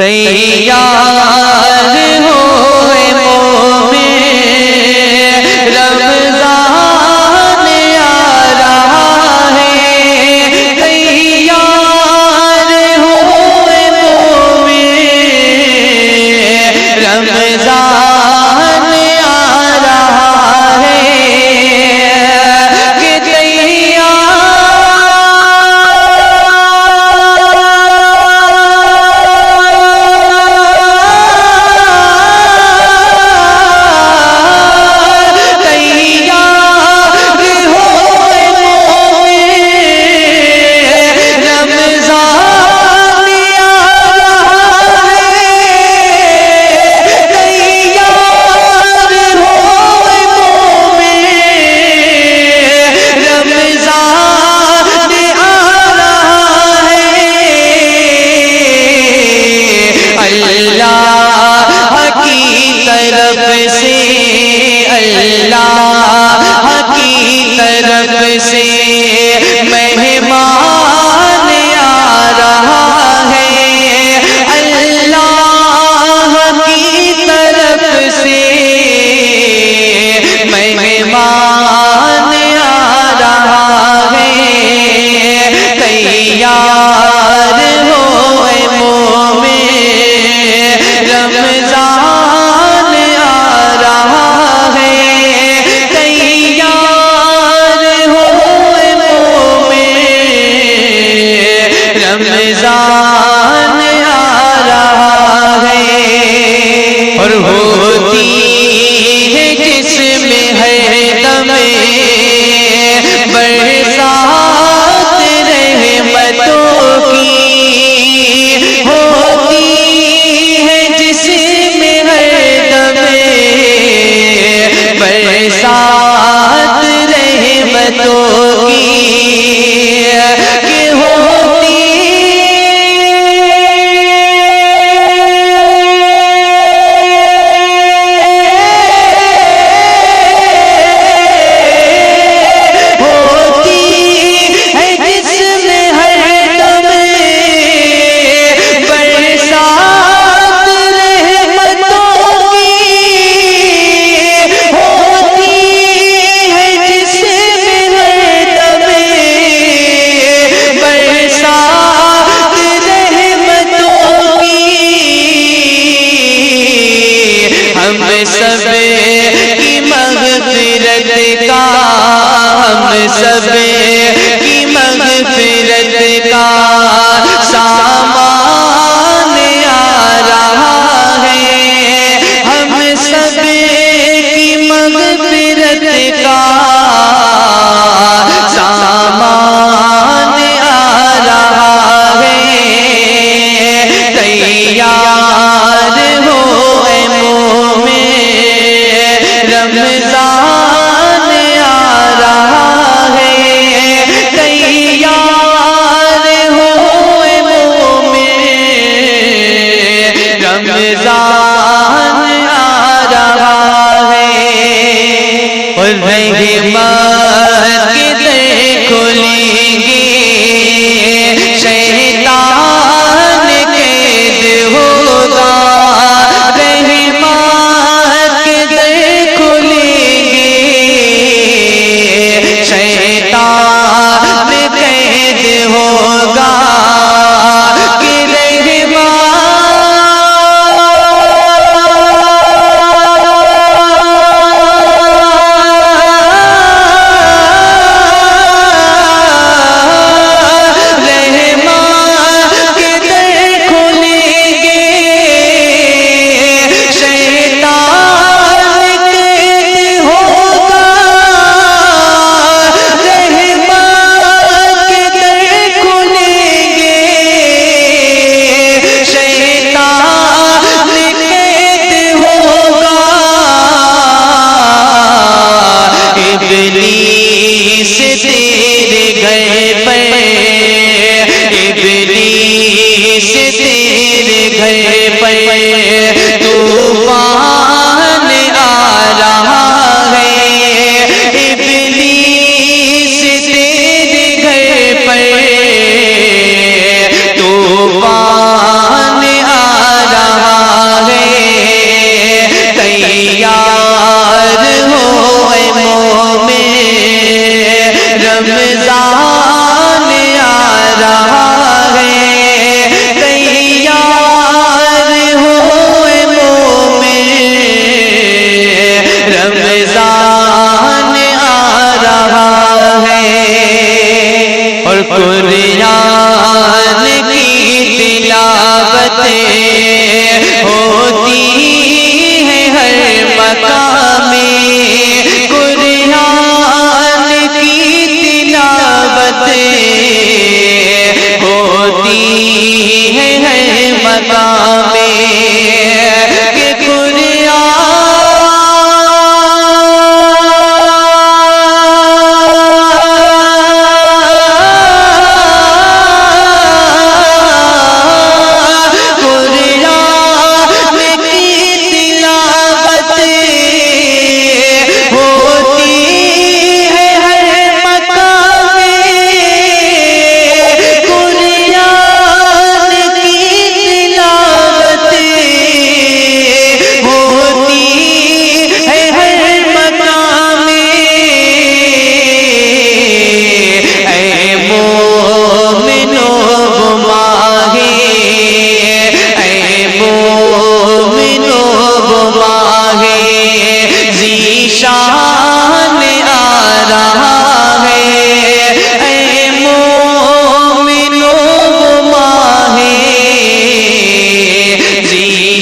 तैयार होए मोमिन, रमज़ान आ रहा है। तैयार होए मोमिन, रमज़ान आ रहा है। कि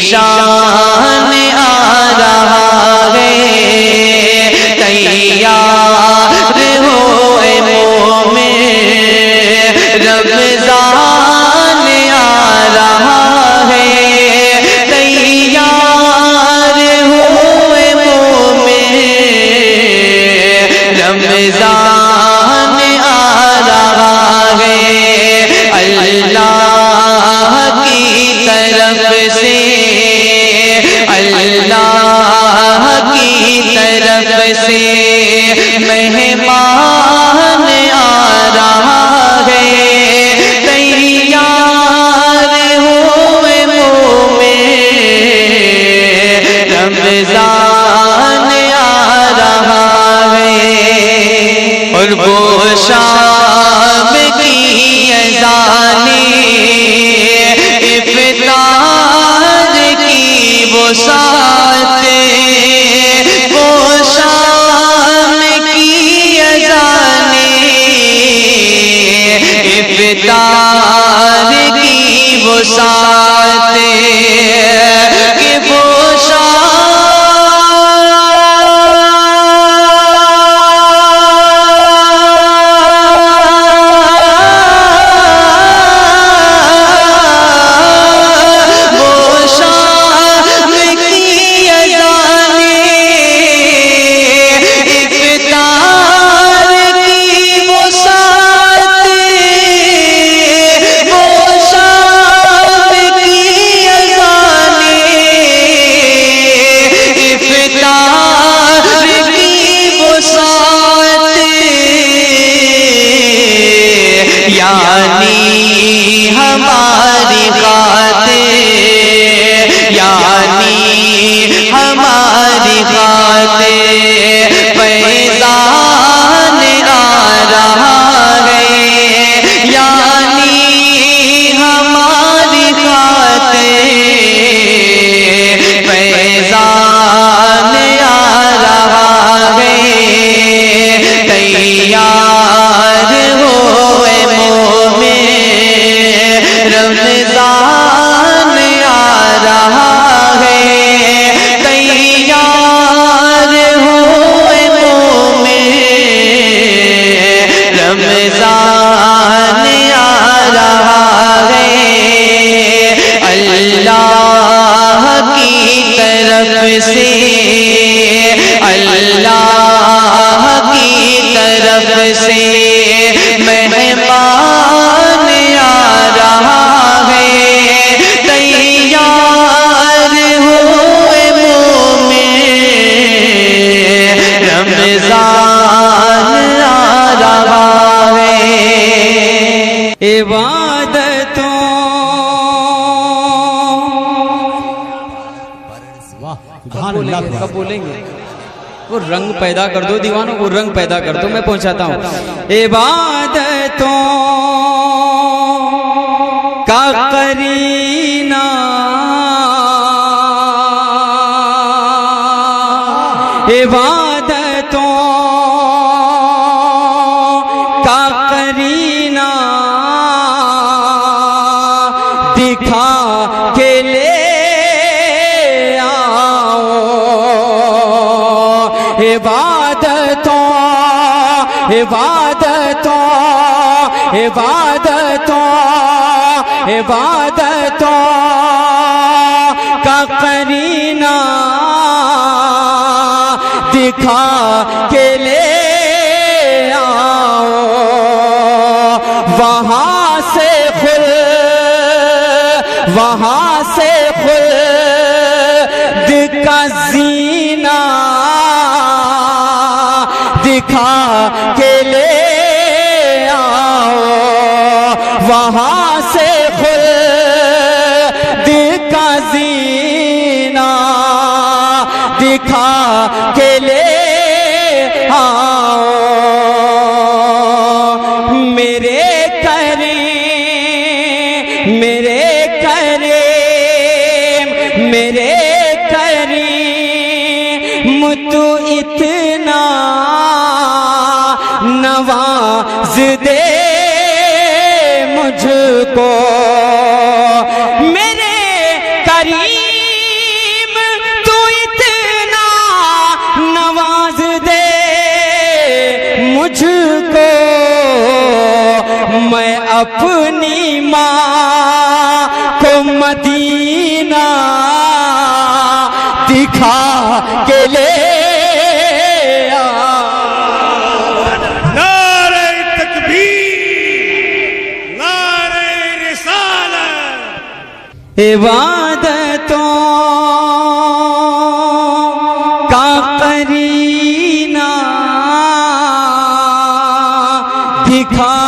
शान आ रहा है, तैयार हो ए मोमिन, रमज़ान आ रहा है, तैयार हो ए मोमिन, रमज़ान आ रहा है। अल्लाह की तरफ से, अल्लाह की तरफ से मेहमान आ रहा है, तैयार हुए मोमिन, रमज़ान आ रहा है। और वो शाम की अज़ाने, इफ्तार की वो साते, वो शाम की अज़ाने, इफ्तार की वो साते, कि वो हमारी खातिर, यानी हमारी खातिर फैज़ान आ रहा है, यानी हमारी खातिर फैज़ान आ रहा है, तैयार हो रमज़ान आ रहा है, तैयार हुए मोमिन, रमज़ान आ रहा है। अल्लाह की तरफ से, अल्लाह की तरफ से मेहमान आ रहा है, तैयार हुए मोमिन, रमज़ान आ रहा है। इबादतों कब बोलेंगे? वो रंग पैदा कर दो दीवानों, वो रंग पैदा कर दो, मैं पहुंचाता हूँ। इबादतों का करीना, इबादतों का करीना दिखा के ले आओ, इबादतों इबादतों इबादतों इबादतों का करीना दिखा के ले आओ, वहाँ से खुद का जीना दिखा के ले आओ, वहाँ से खुद का जीना दिखा के ले आओ। मेरे करीम मेरे करीम तू इतना नवाज दे मुझको, मेरे करीम मुझको मैं अपनी माँ को मदीना दिखा के ले इबादतों का करीना दिखा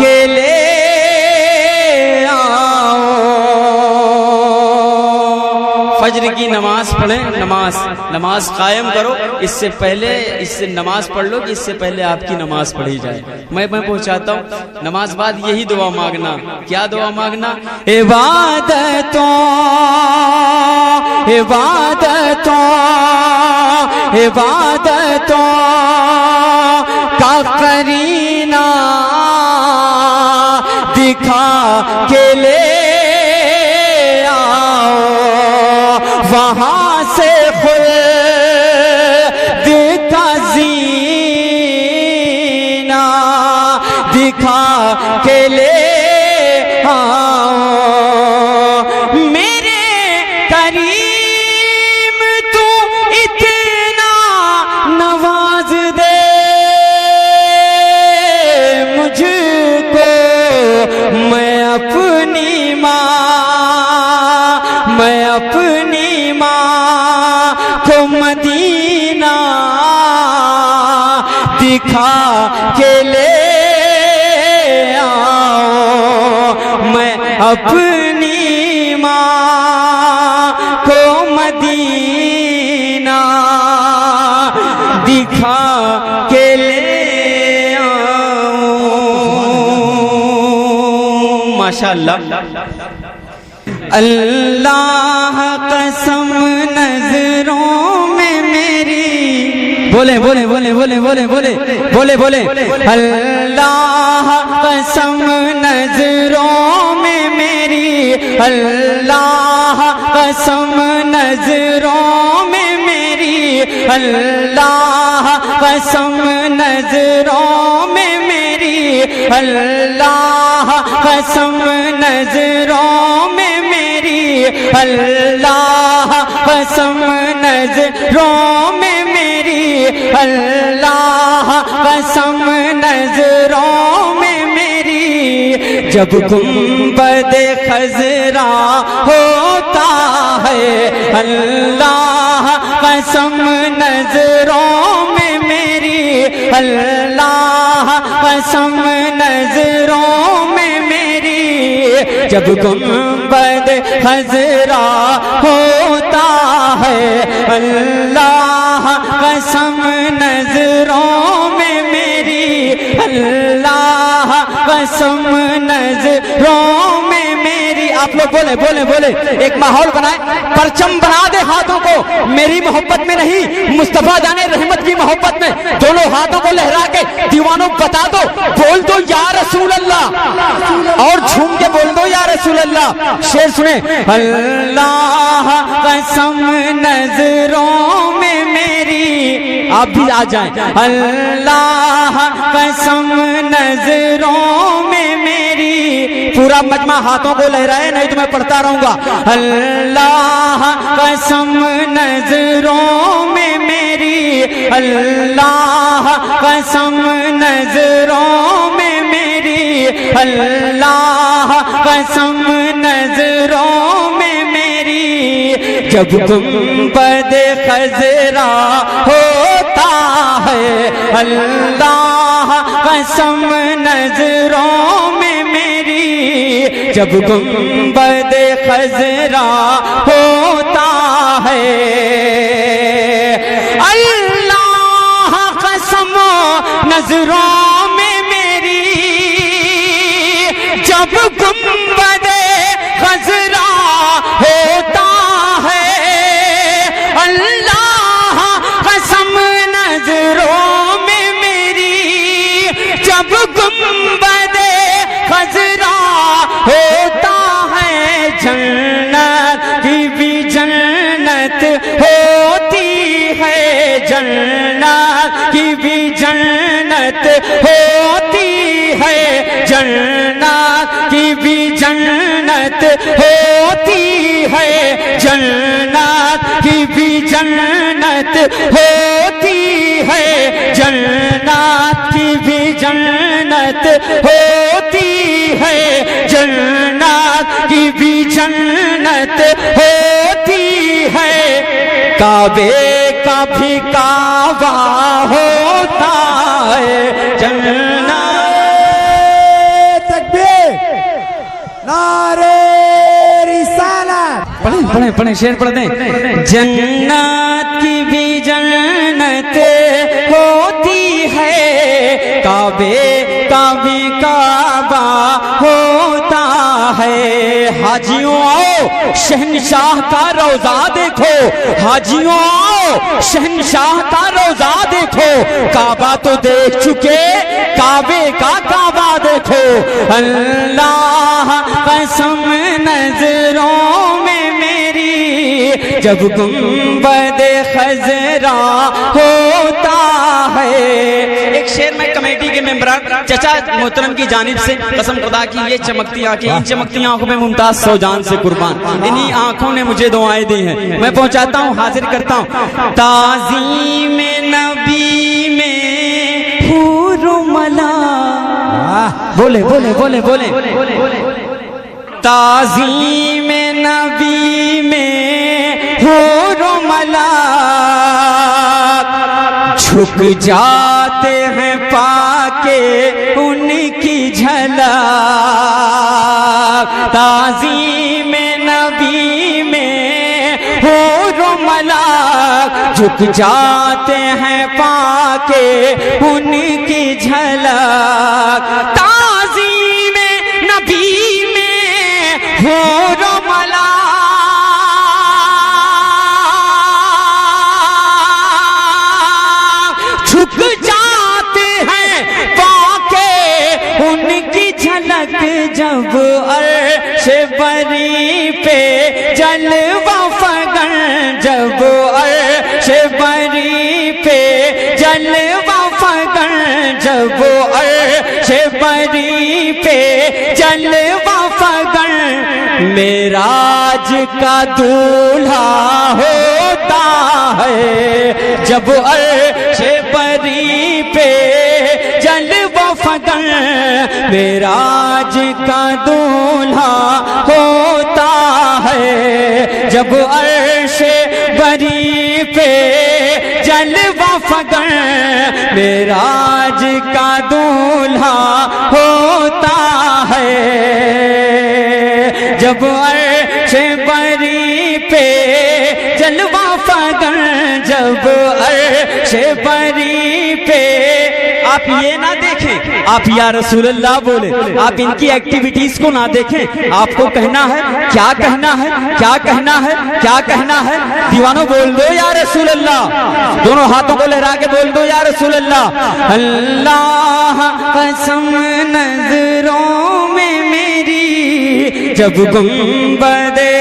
के ले आओ। फज्र की नमाज पढ़ें, नमाज कायम करो। इससे नमाज पढ़ लो कि इससे पहले आपकी नमाज पढ़ी जाए। मैं पहुंचाता हूँ। नमाज बाद यही दुआ मांगना। क्या दुआ मांगना? इबादतों का करीना दिखा के ले आओ। वहां से दिखा के ले आओ। मेरे करीम तू इतना नवाज दे मुझको, मैं अपनी माँ को मदीना दिखा के ले अपनी माँ को मदीना दिखा के ले आऊं। माशाअल्लाह। अल्लाह कसम नजरों में मेरी, बोले बोले बोले बोले बोले बोले बोले बोले अल्लाह कसम नजरों में मेरी, अल्लाह कसम नजरों में मेरी, अल्लाह कसम नजरों में मेरी, अल्लाह कसम नजरों में मेरी, अल्लाह कसम नजरों में मेरी, अल्लाह कसम नजरों में मेरी। जब गुंबद खजरा होता है, अल्लाह कसम नजरों में मेरी, अल्लाह कसम नजरों में मेरी। जब गुंबद खजरा होता है, अल्लाह कसम नजरों में मेरी, अल्लाह कसम नजरों में मेरी। आप लोग बोले बोले बोले, एक माहौल बनाए, परचम बना दे हाथों को मेरी मोहब्बत में नहीं, मुस्तफा जाने रहमत की मोहब्बत में। दोनों हाथों को लहरा के दीवानों बता दो, बोल दो या रसूल अल्लाह, और झूम के बोल दो या रसूल अल्लाह। शेर सुने, अल्लाह कसम नजरों में मेरी, आप भी आ जाएं। अल्लाह कसम नजरों में मेरी। पूरा मजमा हाथों को लहराए, नहीं तो मैं पढ़ता रहूंगा। अल्लाह कसम नजरों में मेरी, अल्लाह कसम नजरों में मेरी, अल्लाह कसम नजरों में मेरी। जब गुंबद खजरा होता है, अल्लाह कसम नजरों में मेरी। जब गुंबद खजरा होता है, अल्लाह कसम नजरों में मेरी। जब गुंबद खजरा होता है, अल्लाह कसम नजरों में मेरी। जब गुंबद खजरा होता है, जन्नत की भी जन्नत होती है, जन्नत की भी जन्नत होती है, जन्नत की भी जन्नत होती है, जन्नत की भी जन्नत होती है, जन्नत की भी जन्नत होती है। काबे का भी काबा होता है, जन्नत। तकबीर, नारे रिसालत। पढ़े शेर पढ़ दें। जन्नत की भी जन्नत होती है, काबे का भी काबा होता है। हाजियों आओ शहनशाह का रोजा देखो, हाजियों आओ शहनशाह का रोजा देखो, काबा तो देख चुके, काबे का काबा देखो। अल्लाह कसम नजरों में मेरी जब गुंबद खजरा होता है। एक शेर में कमेटी के मेंबरान चचा मोहतरम की जानिब से कसम खुदा की ये चमकती आंखें, इन चमकती आंखों में मुमताज सौजान से कुर्बान, इन्हीं आंखों ने मुझे दुआएं दी हैं। मैं पहुंचाता हूं, हाजिर करता हूं। ताज़ीम नबी में हूर मला, बोले बोले बोले बोले, ताज़ीम नबी में हूर मला झुक जाते हैं पाके उनकी झलक। ताज़ीम नबी में हूर मलाक झुक जाते हैं पाके उनकी झलक। ताज़ीम नबी में हूर मलाक झुक जाते हैं पाके उनकी झलक। जब अर्श बरी पे जलवा फगन, जब अर्श बरी पे जलवा फगन, जब अर्श बरी पे जलवा फगन, मेराज का दूल्हा होता है। जब अर्श बरी पे जलवा फगन, मेराज का दूल्हा होता है। जब अर्श बरी पे जलवा फगन, मेराज का दूल्हा होता है। जब अर्श बरी पे जलवा फगन, जब अर्श बरी पे। आप ये ना देखें, आप या रसूल अल्लाह बोले, आप इनकी एक्टिविटीज को ना देखें। आपको कहना है, क्या कहना है, क्या कहना है, क्या कहना है। दीवानों बोल दो या रसूल अल्लाह, दोनों हाथों को लहरा के बोल दो या रसूल अल्लाह। अल्लाह कसम नजरों में मेरी जब गुंबदे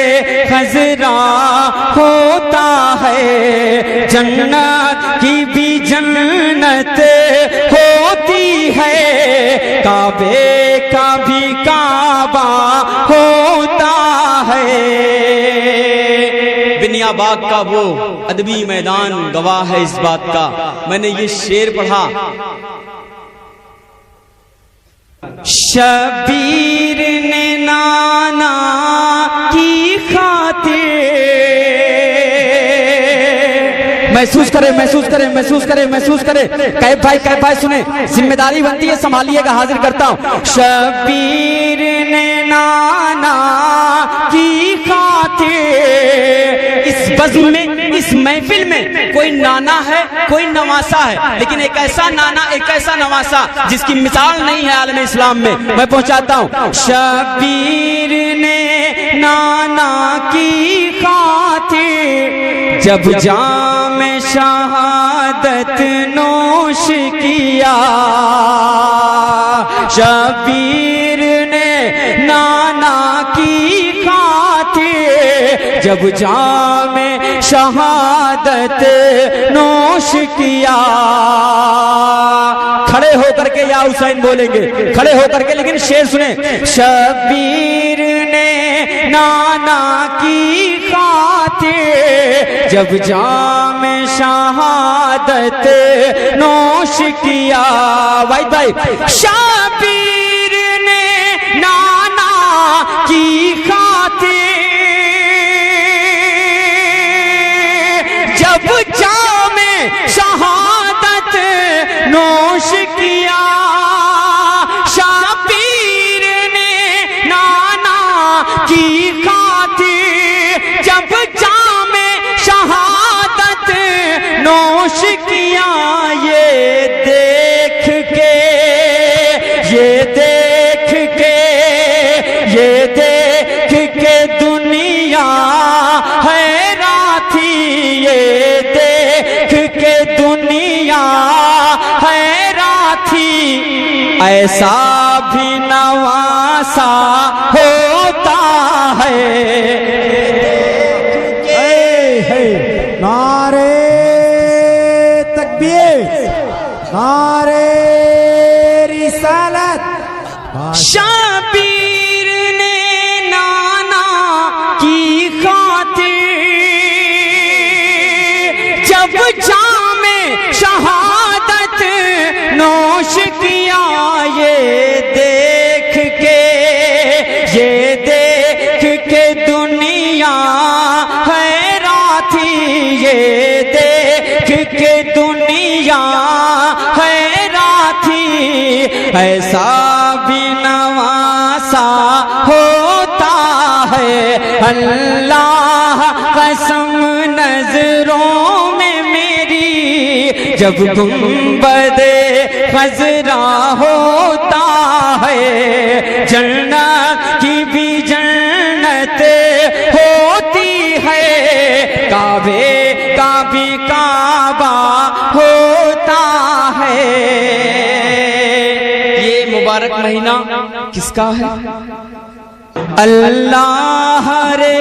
खजरा होता है, जन्नत की भी जन्नत होती है, काबे का भी काबा होता है। बिनिया बाग का वो अदबी मैदान गवाह है इस बात का। मैंने ये शेर पढ़ा, शबीर ने नाना की खातिर, महसूस करे महसूस करे महसूस करे महसूस करे। कैफ भाई सुने, जिम्मेदारी बनती है, संभालिएगा। हाजिर करता हूं। शबीर ने नाना की खातिर, इस बज़्म में, इस महफिल में कोई नाना है, कोई नवासा है, लेकिन एक ऐसा नाना, एक ऐसा नवासा जिसकी मिसाल नहीं है आलम इस्लाम में। मैं पहुंचाता हूं। शबीर ने नाना की खातिर जब जाम शहादत नोश किया, शबीर ने नाना की खातिर जब जाम शहादत नोश किया। खड़े होकर के या हुसैन बोलेंगे, खड़े होकर के, लेकिन शेर सुने। शबीर ने नाना की खातिर जब जाम शहादत नोश किया। भाई शाबीर ने नाना की खातिर जब जाम शहादत नोश किया। शाबीर ने नाना की खातिर जब जाम शहादत नोश किया। ये देख के दुनिया हैरान थी। ये देख के दुनिया हैरान थी। ऐसा भी नवासा होता है। नारे तकबीर, नारे रिसालत। शाबीर ने नाना की खातिर जब जाम शहादत नोश किया। ये देख के दुनिया हैरान थी। ये देख के दुनिया हैरान थी। ऐसा भी नवासा होता है। अल्लाह कसम नजरों में मेरी जब गुंबदे खजरा होता है। जन्नत की भी जन्नत होती है। काबे का भी काबा होता है। ये मुबारक महीना किसका है? अल्लाह रे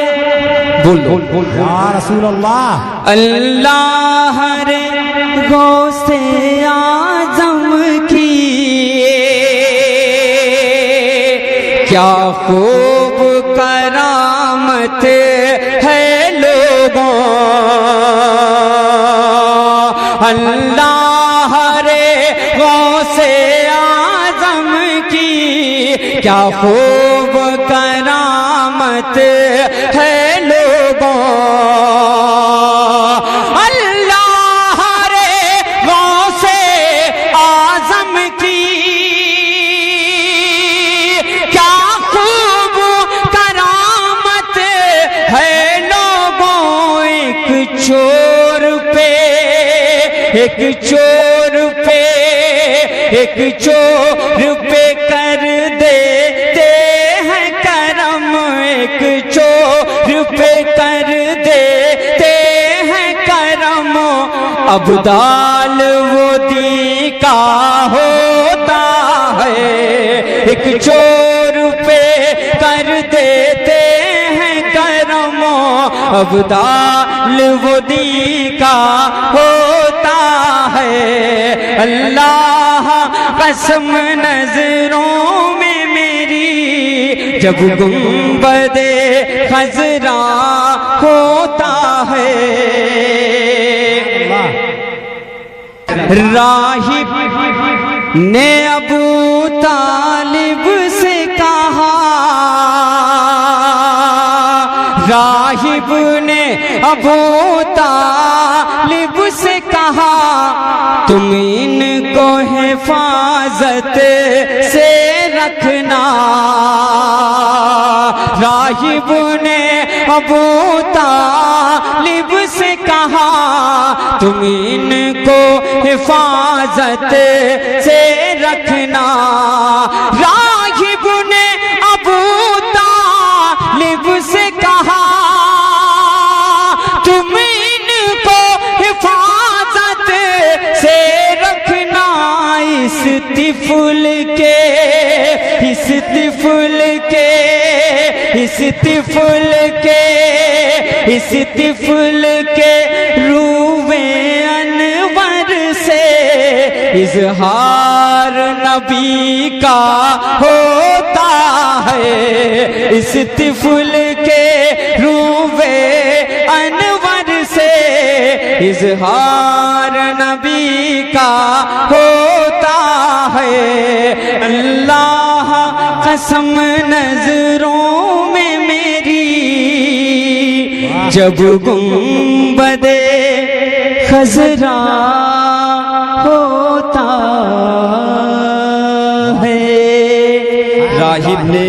बोलो या रसूल अल्लाह। अल्लाह रे गौसे आजम की क्या खूब करामत है लोगों। अल्लाह रे गौसे आजम की क्या खूब करामत है लोगों। अल्लाह रे गौसे आजम की क्या खूब करामत है लोगों। एक चोर पे कर देते हैं करम। एक चोर पे कर देते हैं करम। अब्दाल वो दी का होता है। एक चोर पे कर देते हैं करम। अब्दाल वो दी का होता है। अल्लाह कसम नजरों में मेरी जब गुंबदे खजरा होता है। राहिब ने अबू तालिब से कहा। राहिब ने अबू तालिब से कहा तुम इनको हिफाजत से रखना। राहिब ने अबू तालिब से कहा तुम इनको हिफाजत से रखना। राहिब ने अबू तालिब से कहा तुम इनको हिफाजत से रखना। इस तिफुल के रूवे अनवर से इजहार नबी का होता है। इस तिफुल के रूवे अनवर से इजहार नबी का होता है। अल्लाह कसम नजरों में मेरी जब गुंबदे खजरा होता है। राहिब ने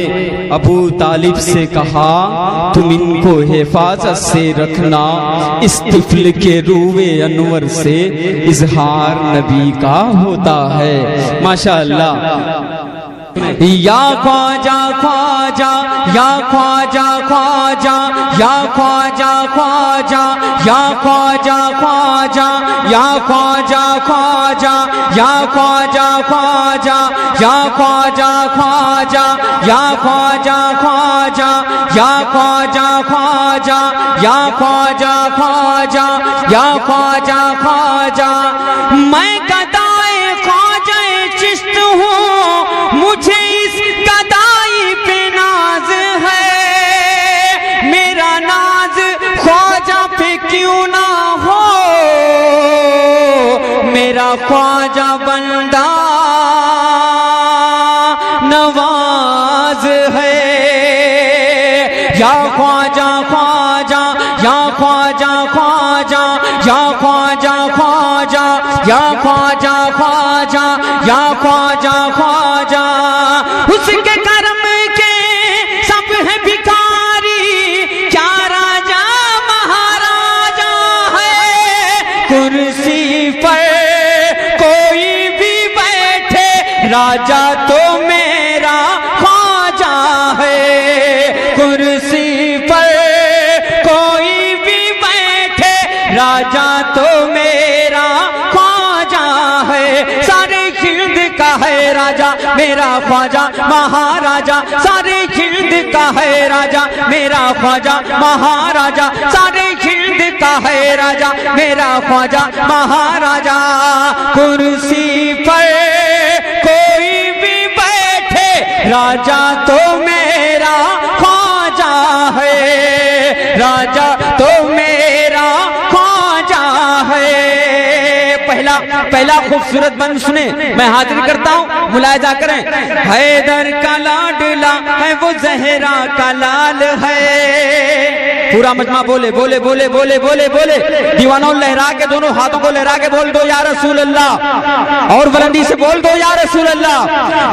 अबू तालिब से कहा तुम इनको हिफाजत से रखना, इस तिफल के रूए अनवर से इजहार नबी का होता है। माशाअल्लाह। या ख्वाजा ख्वाजा या ख्वाजा ख्वाजा या ख्वाजा ख्वाजा या ख्वाजा ख्वाजा या ख्वाजा ख्वाजा या ख्वाजा ख्वाजा या ख्वाजा ख्वाजा या ख्वाजा ख्वाजा या ख्वाजा ख्वाजा या ख्वाजा ख्वाजा या ख्वाजा ख्वाजा। मैं गदाए ख्वाजा चिश्त हूँ, मुझे इस गदाई पे नाज है। मेरा नाज ख्वाजा पे क्यों ना हो, मेरा ख्वाजा बंदा नवाज है। या ख्वाजा ख्वाजा या ख्वाजा ख्वाजा या ख्वाजा ख्वाजा या ख्वाजा ख्वाजा या ख्वाजा ख्वाजा। उसके करम के सब है भिखारी, क्या राजा महाराजा है। कुर्सी पर कोई भी बैठे, राजा तो मेरा ख्वाजा है। कुर्सी पर कोई भी बैठे, राजा तो मेरा ख्वाजा है। सारे खिल्द का है राजा मेरा ख्वाजा महाराजा, सारे खिल्द का है राजा मेरा ख्वाजा महाराजा, सारे खिल्द का है राजा मेरा ख्वाजा महाराजा। कुर्सी पर कोई भी बैठे, राजा तो मेरा ख्वाजा है। राजा तो मेरा ख्वाजा है। पहला खूबसूरत बंद सुने, मैं हाजिर करता हूँ, मुलायजा करें। हैदर का लाडला है वो जहरा का लाल है। पूरा मजमा बोले बोले बोले बोले बोले बोले। दीवानों लहरा के दोनों हाथों को लहरा के बोल दो या रसूल अल्लाह, और बुलंदी से बोल दो या रसूल अल्लाह।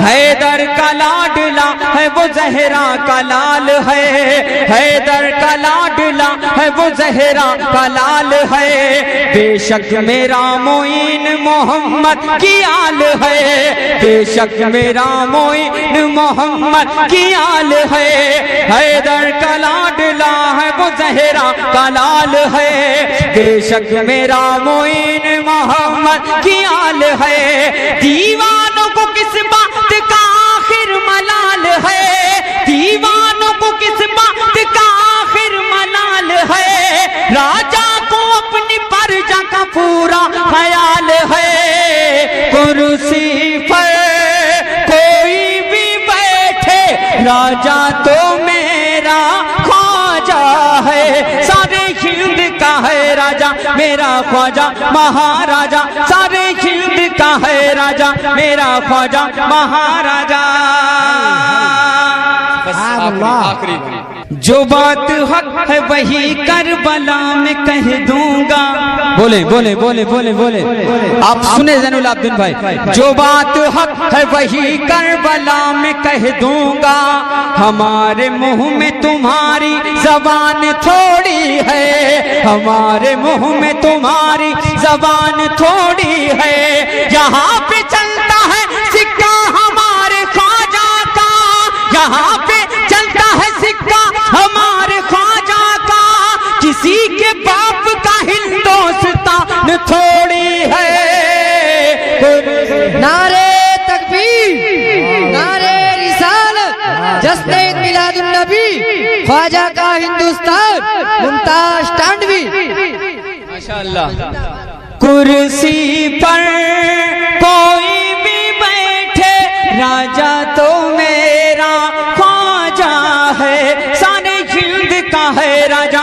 हैदर का लाडला है वो जहरा का लाल है। हैदर का लाडला है वो जहरा का लाल है। बेशक मेरा मोइन मोहम्मद की आल है। बेशक मेरा मोइन मोहम्मद की आल है। हैदर का लाडला है वो जहरा का लाल है। बेशक मेरा मोइन मोहम्मद की आल है। दीवानों को किस बात का आखिर मलाल है। दीवानों को किस बात का आखिर मलाल है। राजा को अपनी प्रजा का पूरा ख्याल है। कुर्सी पर कोई भी बैठे, राजा तो मेरा ख्वाजा है। सारे हिंद का है राजा मेरा ख्वाजा महाराजा, सारे हिंद का है राजा मेरा ख्वाजा महाराजा। आखिरी जो बात हक है वही करबला में कह दूंगा। बोले बोले बोले बोले बोले आप सुने ज़ैनुल आबिदीन भाई। जो बात हक है वही करबला में कह दूंगा। हमारे मुंह में तुम्हारी जबान थोड़ी है। हमारे मुंह में तुम्हारी जबान थोड़ी है। यहाँ पे चलता है सिक्का हमारे ख्वाजा का। यहाँ पे चलता है सिक्का हमारे ख्वाजा का। किसी के बाप का हिंदुस्तान थोड़ी है। नारे तकबीर, नारे रिसालत, जश्न मिलादुन नबी, ख्वाजा का हिंदुस्तान, मुमताज टांडवी। माशाअल्लाह। कुर्सी पर कोई भी बैठे, राजा तो मेरा ख्वाजा है। सारे हिंद का है राजा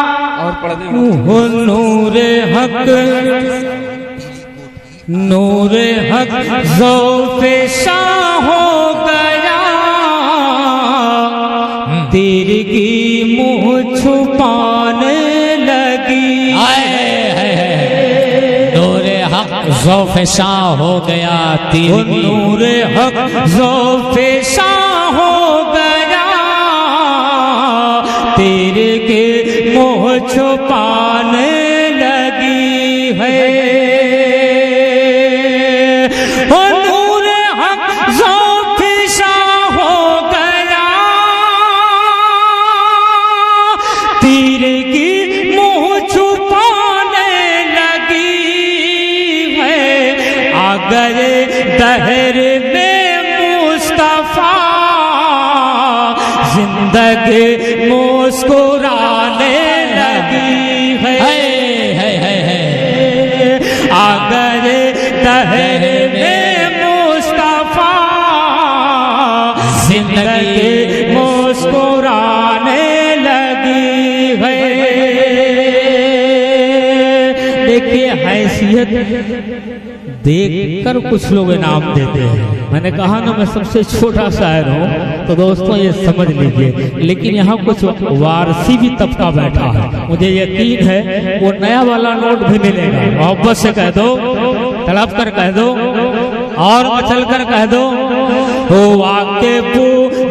पढ़ दें हो नूर हक ज़ौफ़े शाह हो गया, तिरगी मुँह छुपाने लगी। नूरे हक ज़ौफ़े शाह हो गया, तिरगी नूरे हक ज़ौफ़े शाह हो गया, तिरगी मुँह छुपाने लगी है। दहर में मुस्तफा जिंदगी मुस्कुराने लगी है। अगर दहर में मुस्तफा जिंदगी मुस्कुराने लगी है। देखिए हैसियत देखकर कुछ लोग इनाम देते हैं। मैंने कहा ना मैं सबसे छोटा शायर हूँ, तो दोस्तों ये समझ लीजिए। लेकिन यहाँ कुछ वारसी भी तबका बैठा है, मुझे यकीन है वो नया वाला नोट भी मिलेगा। मोहब्बत से कह दो, तड़प कर कह दो और मचल कर कह दो। हो वाके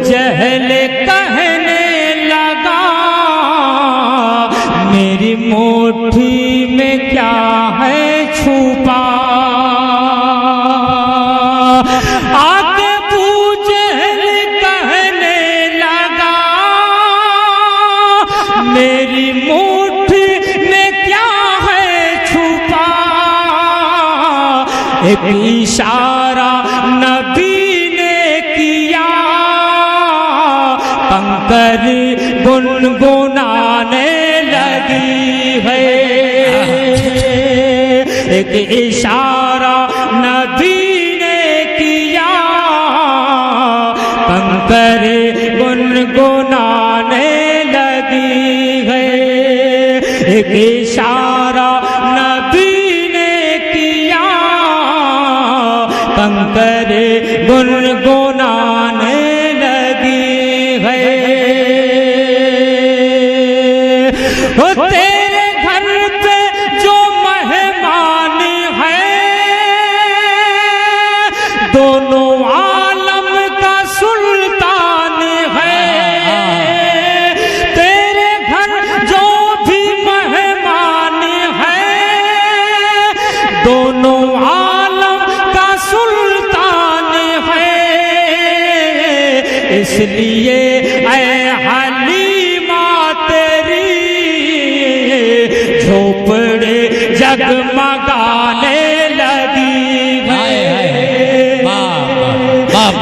जहले कहने लगा, मेरी मुट्ठी में क्या है छुपा। मेरी मुट्ठी में क्या है छुपा, एक इशारा नबी ने किया, कंकर गुनगुनाने लगी है। एक इशारा नबी ने किया, कंकर गुनगुनाने एक इशारा नबी ने किया, कंकर गुनगुनाने लगी है। वो तेरे घर पे जो मेहमान है, दोनों आलम का सुल्तान है। दोनों आलम का सुल्तान है, इसलिए ऐ हलीमा तेरी झोपड़े जगमगाने लगी है।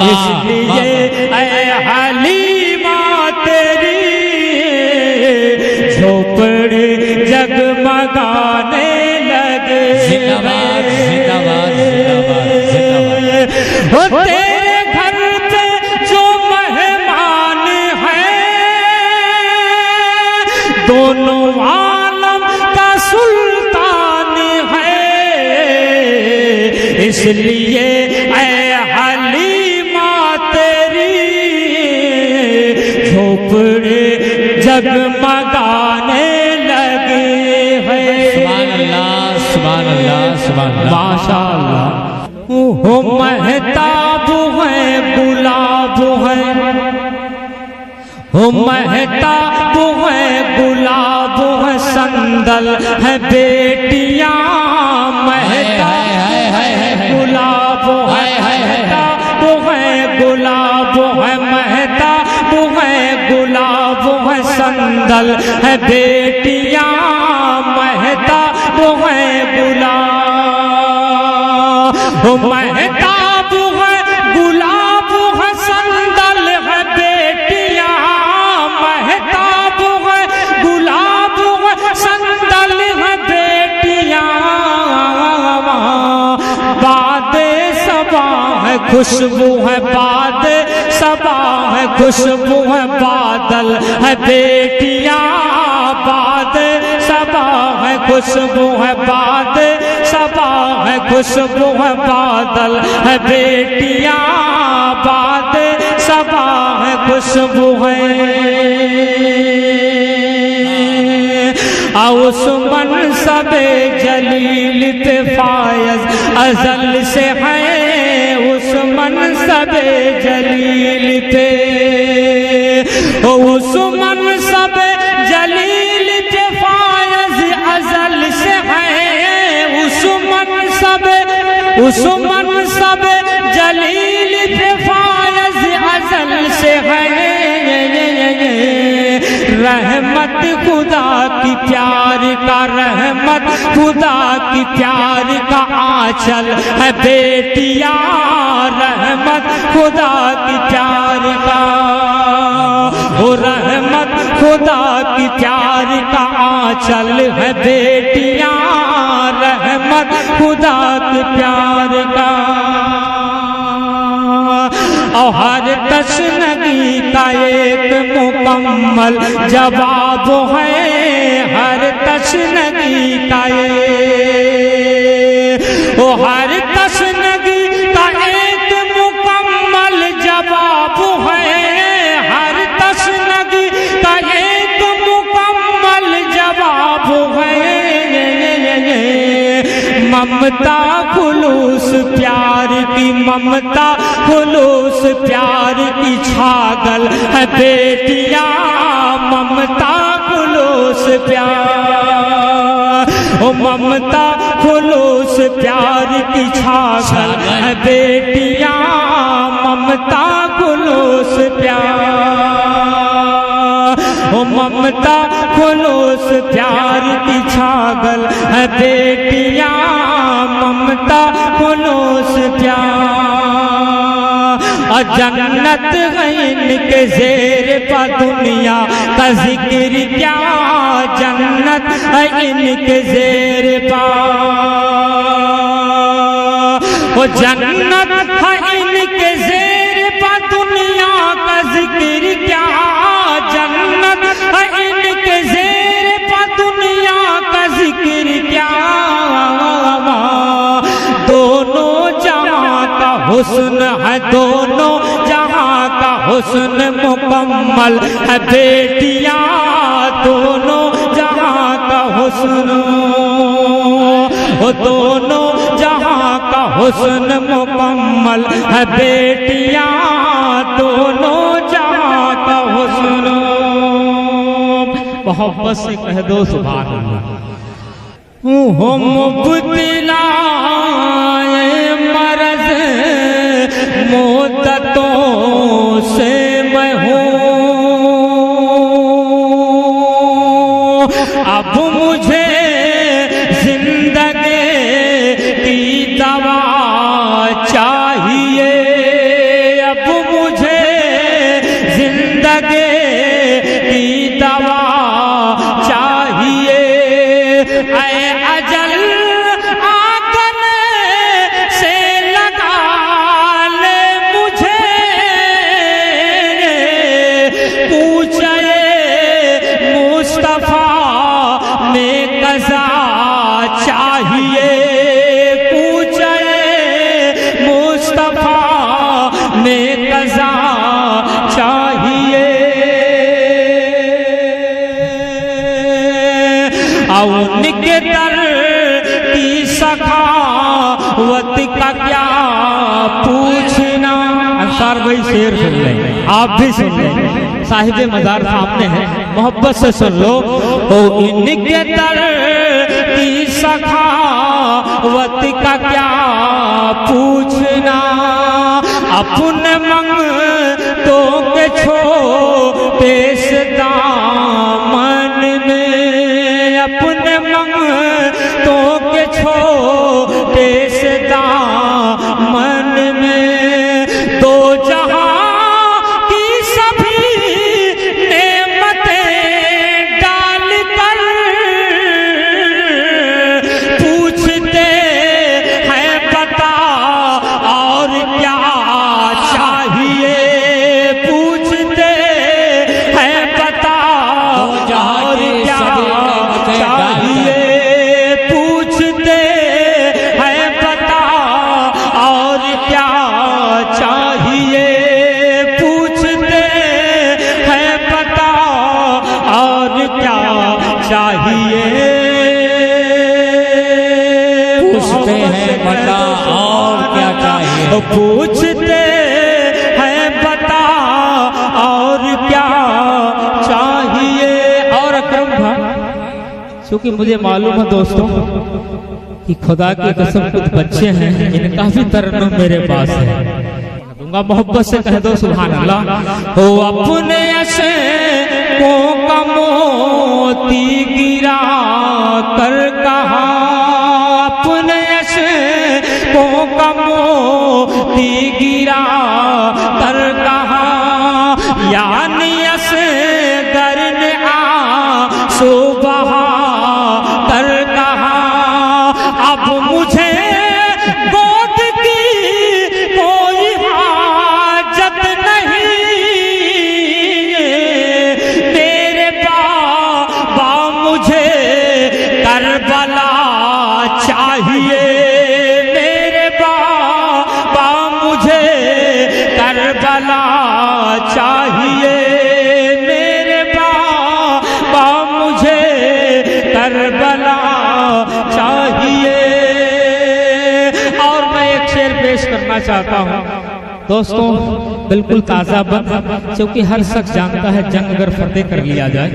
इसलिए ऐ हलीमा तेरी झोपड़े जगमगाने जिंदाबाद जिंदाबाद जिंदाबाद जिंदाबाद। वो तेरे घर पे जो मेहमान है, दोनों आलम का सुल्तान है। इसलिए ऐ हलीमा तेरी झोपड़े जगमगाने लगे हैं। सुभान अल्लाह सुभान अल्लाह सुभान अल्लाह माशाअल्लाह। हो महताब है गुलाब है, हो महताब है गुलाब है, संदल है बेटियां। महताब है गुलाब है, महताब है गुलाब है, महताब है गुलाब है, संदल है बेटियां। महताब है गुलाब, महताब है गुलाब है, संदल है बेटियां। महताब है गुलाब है, संदल है बेटियां। बादे सबा है खुशबू है, बाद सबा है खुशबू है, बादल है बेटियां। बाद सब खुशबू है बादल सबा है खुशबू है बादल है बेटियां बादल सबा है खुशबू है उस मनसब जलील पे फायज अजल से है उस मनसब जलील पे उस मनसब जलील पे फायज अजल से है उस मनसब जलील पे फायज अजल से है रहमत खुदा की प्यार का रहमत खुदा की प्यार का आंचल है बेटियां रहमत खुदा की प्यार का वो रहमत खुदा की प्यार का आंचल है बेटियां रहमत खुदा के प्यार का और हर तशनगी का एक मुकम्मल जवाब है हर तशनगी का हर तशनगी का एक मुकम्मल जवाब है हर तशनगी का एक मुकम्मल जवाब है ममता खुलूस प्यार की ममता खुलूस प्यार की छागल है बेटियां ममता खुलूस प्यार ओ ममता खुलूस प्यार की छागल है बेटियां ममता खुलूस प्यार ओ ममता खुलूस प्यार की छागल है बेटियां ममता खुलूस प्यार और जन्नत है इनके जेर पर दुनिया का जिक्र क्या जन्नत है इनके जेर पर वो जन्नत है इनके जेर पर दुनिया का जिक्र क्या जन्नत है इनके जेर पर दुनिया का जिक्र क्या दोनों जहां का हुस्न है दोनों जहां का हुस्न मुकम्मल है बेटियां दोनों जहां का हुस्न दोनों जहां का हुस्न मुकम्मल है बेटियां दोनों जहां का हुस्न मोहब्बत से कह दो सुभान अल्लाह हो मुब्तला मरज़ मुद्दतों से मैं हूँ अब मुझे जिंदगी की दवा चाहिए अब मुझे जिंदगी की दवा चाहिए ऐ अजल आंगन से लगा ले मुझे पूछे मुस्तफा में कज़ा चाहिए पूछे मुस्तफा में कज़ा चाहिए उनके दर की सखावत का क्या पूछना अंसार भाई शेर सुन लें आप भी सुन लें साहिबे मजार सामने हैं मोहब्बत से सुन लो ओ इनके दर की सखावत का क्या पूछना अपने मंगतों के छोटे से दामन में अपने मंगतों के छोटे से दामन में दो जहां की सभी नेमतें डाल कर पूछते हैं बता और क्या चाहिए पूछते हैं चाहिए। पूछते हैं बता और क्या चाहिए, पूछते हैं बता और क्या चाहिए। और अकरम भाई, क्योंकि मुझे मालूम है दोस्तों कि खुदा की कसम कुछ बच्चे हैं इनका भी तरन्नुम मेरे पास है, दूंगा मोहब्बत से कह दो सुभान अल्लाह। हो अपने अशकों का मोती गिरा कर कहा, अपने अशकों का मोती गिरा कर कहा, यानी असगर ने आंसू बहा कर कहा। अब मुझे गोद की कोई हाजत नहीं, मेरे बाबा मुझे करबला चाहिए, मेरे बाबा मुझे करबला चाहिए, मेरे बाबा मुझे करबला चाहिए। और मैं एक शेर पेश करना चाहता हूँ दोस्तों, बिल्कुल ताज़ा बंद, क्योंकि हर शख्स जानता है जंग अगर फतेह कर लिया जाए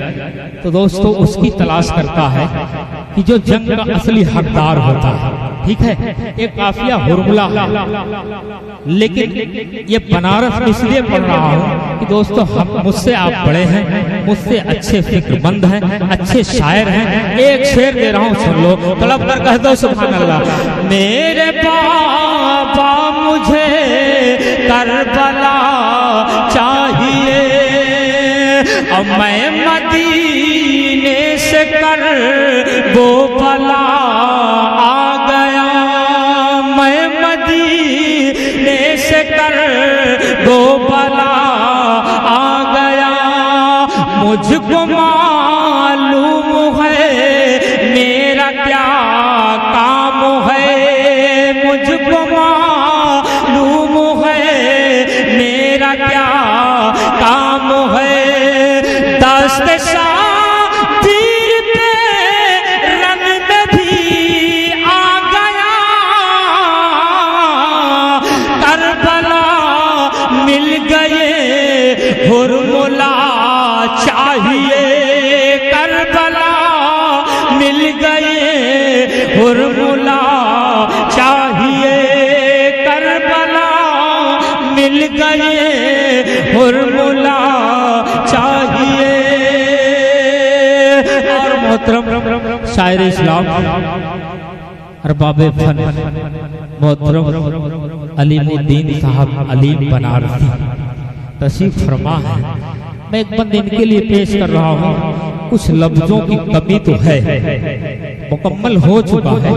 तो दोस्तों उसकी तलाश करता है कि जो जंग का असली हकदार होता है। ठीक है, एक काफिया हुरमुला, लेकिन ये बनारस में इसलिए पढ़ रहा हूँ कि दोस्तों हम मुझसे आप बड़े हैं, मुझसे अच्छे फिक्रमंद हैं, अच्छे शायर हैं। एक शेर दे रहा हूँ, सुन लो, तड़प कर कह दो सुभान अल्लाह। मेरे बाबा मुझे करबला चाहिए, और मैं मदीने से कर वो बला आ गया, मैं मदीने से कर वो बला आ गया। मुझको मालूम है मेरा क्या काम है, मुझको मालूम है मेरा क्या काम है। दस्त शाबीर पे रंग में भी आ गया, करबला मिल गए हुरमुला चाहिए, करबला मिल गए हुरमुला चाहिए, करबला मिल गए हुरमुला चाहिए। और मोहतरम शायर इस्लाम अरबाबे फन मोहतरम अलीमुद्दीन साहब अलीम बनारसी तशरीफ फरमा है। मैं एक बंद इनके लिए पेश कर रहा हूँ, कुछ लफ्जों की कमी तो है, मुकम्मल हो चुका है,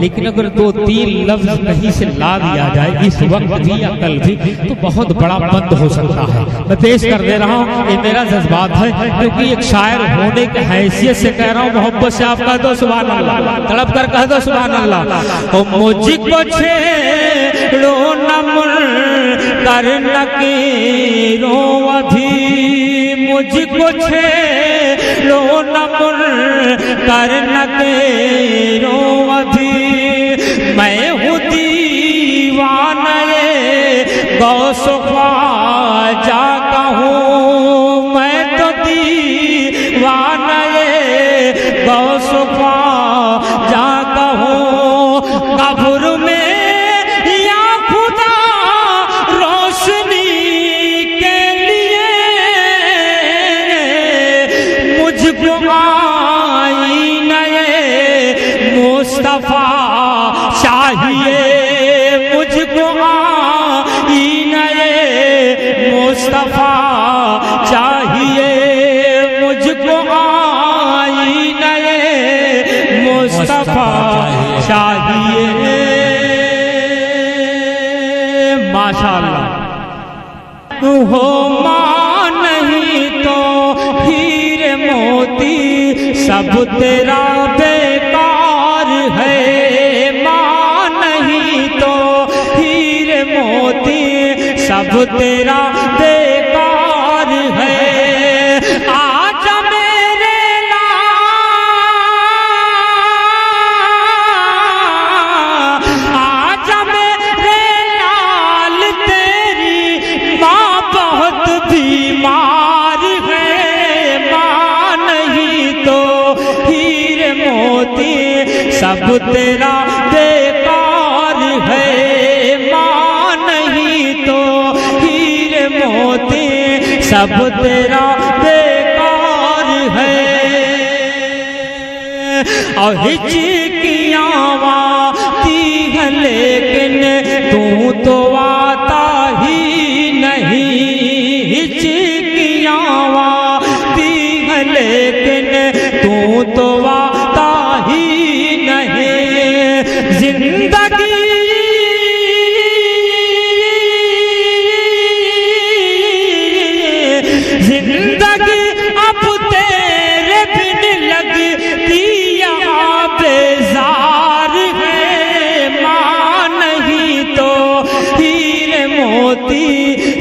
लेकिन अगर 2-3 लफ्ज कहीं से ला दिया जाए इस वक्त भी या कल भी तो बहुत बड़ा बंद हो सकता है। मैं पेश कर दे रहा हूँ, ये मेरा जज्बात है, क्योंकि एक शायर होने की हैसियत से कह रहा हूँ। मोहब्बत से आप कह दो सुभान अल्लाह, तड़प कर कह दो सुभान अल्लाह। ओ मुझको छेड़ो न मुनकर नकीरों अभी, मुझको छेड़ो न मुनकर नकीरों अभी। मैं हूँ दीवाना गौस ख्वाजा का हूँ, मैं तो दीवाना गौस ख्वाजा का हूँ। कब्र में या खुदा रोशनी के लिए मुझको आईना मुस्तफा चाहिए, मुझको आईना मुस्तफा चाहिए, मुझको आईना मुस्तफा चाहिए। माशाअल्लाह। हो मां नहीं तो हीरे मोती सब तेरा बेकार है, मां नहीं तो हीरे मोती सब तेरा बेकार है। आजा मेरे मोती सब तेरा बेकार है, माँ नहीं तो हीरे मोती सब तेरा बेकार है। और हिचकियाँ आती है लेकिन तू तो आता ही नहीं, हिचकियाँ आती है लेकिन तू तो आता ही नहीं। जिंदगी अब तेरे बिन लगती यहाँ बेजार है, माँ नहीं तो हीरे मोती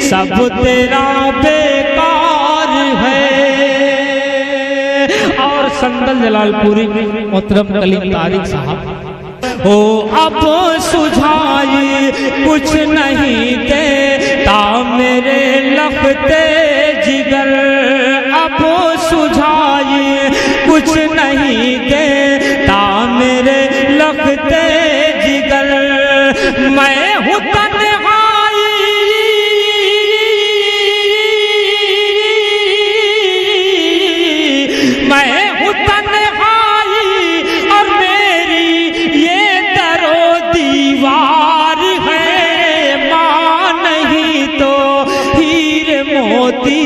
सब तेरा बेकार है। और संदल जलालपुरी मोहतरम कलीम तारिक साहब, ओ अब सुझाई कुछ नहीं देता मेरे लखते जिगर, अब सुझाई कुछ नहीं देता मेरे लखते जिगर। मैं हूँ तन्हाई, मैं हूँ तन्हाई और मेरी ये दरो दीवार है, माँ नहीं तो हीरे मोती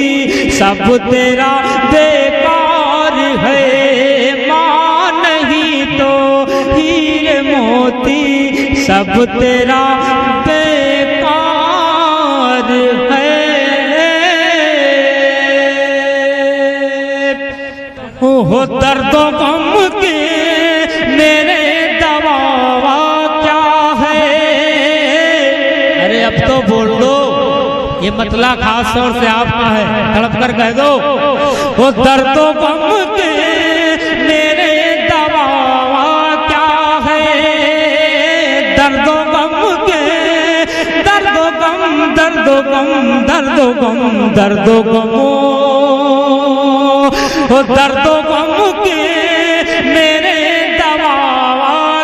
सब तेरा बेकार है, माँ नहीं तो हीरे मोती सब तेरा बेकार है। हो दर्दों गम के मेरे दवा क्या है। अरे अब तो बोल दो, ये मतला खास तौर से आपका है, तड़प कर कह दो। वो दर्दों गम के मेरे दवा क्या है, दर्दों गम के दर्दों गम दर्दों गम दर्दों गम दर्दों गमो, वो दर्दों गम के मेरे दवा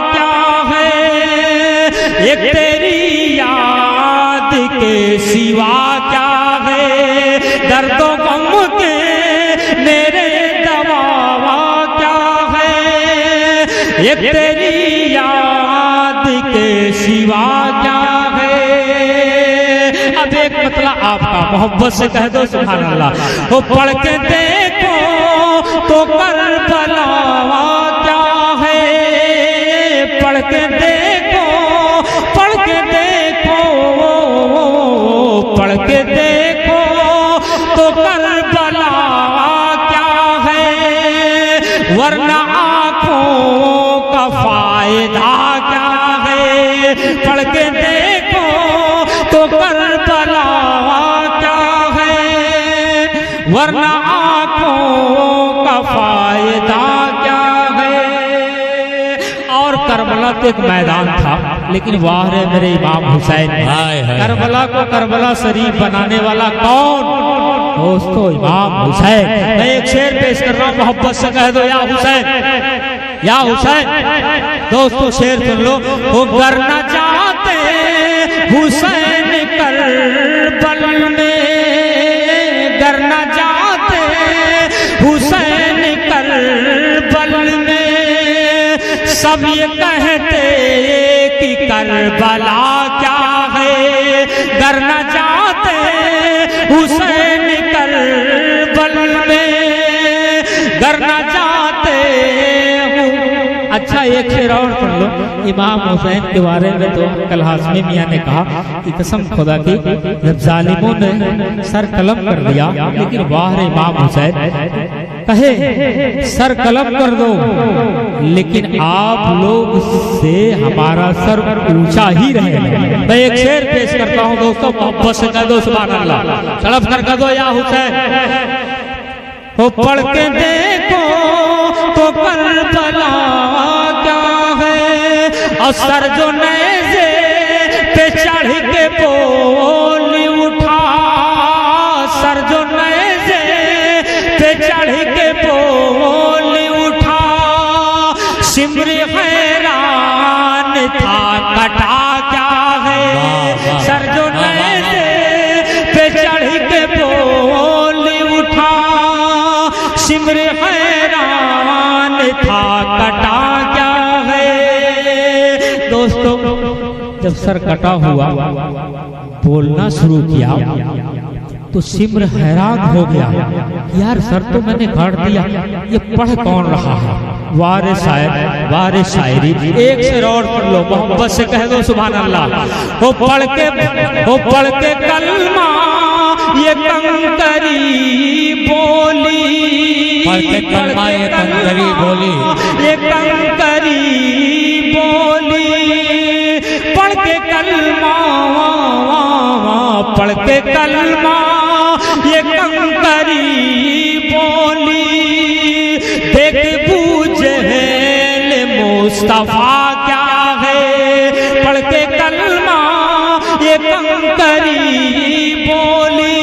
क्या है। एक तेरी याद के सिवा क्या है, दर्दों गम के मेरे दवा क्या है। एक तेरी याद के सिवा क्या है। अब एक मतलब आपका मोहब्बत से कह दो सुभान अल्लाह। वो पढ़ के देखो तो करबला क्या है, पढ़ के देखो, पढ़ के देखो, पढ़ के देखो तो करबला क्या है। वरना आँखों का फायदा क्या है, पढ़ के देखो तो करबला क्या है। वरना आँखों का फायदा क्या है। और करबला तो एक मैदान था, लेकिन वाह रे मेरे इमाम हुसैन, करबला को करबला शरीफ बनाने वाला कौन? दोस्तों इमाम हुसैन। मैं एक शेर पेश कर रहा हूँ, मोहब्बत से कह दो या हुसैन, या हुसैन। दोस्तों शेर सुन लो। वो करना चाहते हुसैन करबल में, करना चाहते हुसैन करबल में। सब ये कहते कि करबला क्या है, करना चाहते हुसैन करबल में, करना चाहते हूँ। अच्छा एक शेर और सुन लो। इमाम हुसैन के बारे में तो कल हाशमी मियाँ ने कहा कि कसम खुदा की, जब जालिमों ने सर कलम कर दिया, लेकिन वाह रे इमाम हुसैन, कहे सर कलम कर दो, लेकिन आप लोग से हमारा सर ऊंचा ही रहेगा। मैं एक शेर पेश करता हूँ दोस्तों, मोहब्बत से कह दो सुभान अल्लाह, तड़प कर कह दो या हुसैन। वो पढ़ के देखो तो करबला क्या है। और सर जो नेज़े पे चढ़ के बोल उठा, सर जो नेज़े पे चढ़ के बोल उठा। सिमर हैरान था कटा क्या है, सर जो नैने पे चढ़ के बोल उठा, सिमर हैरान था कटा क्या है। दोस्तों जब सर कटा हुआ बोलना शुरू किया तो सिमर हैरान हो गया, यार सर तो मैंने काट दिया, ये पढ़ कौन रहा है। वारे शायर वारे शायरी, एक से और पढ़ लो, मोहब्बत से कह दो सुभान अल्लाह। वो पढ़ के कलमा ये कंकरी बोली, पढ़ के कलमा ये कंकरी बोली, ये कंकरी बोली, पढ़ के कलमा, पढ़ के कलमा ये कंकरी बोली, देख बूझे मुस्तफा क्या है, पढ़ के कलमा ये कंकरी बोली,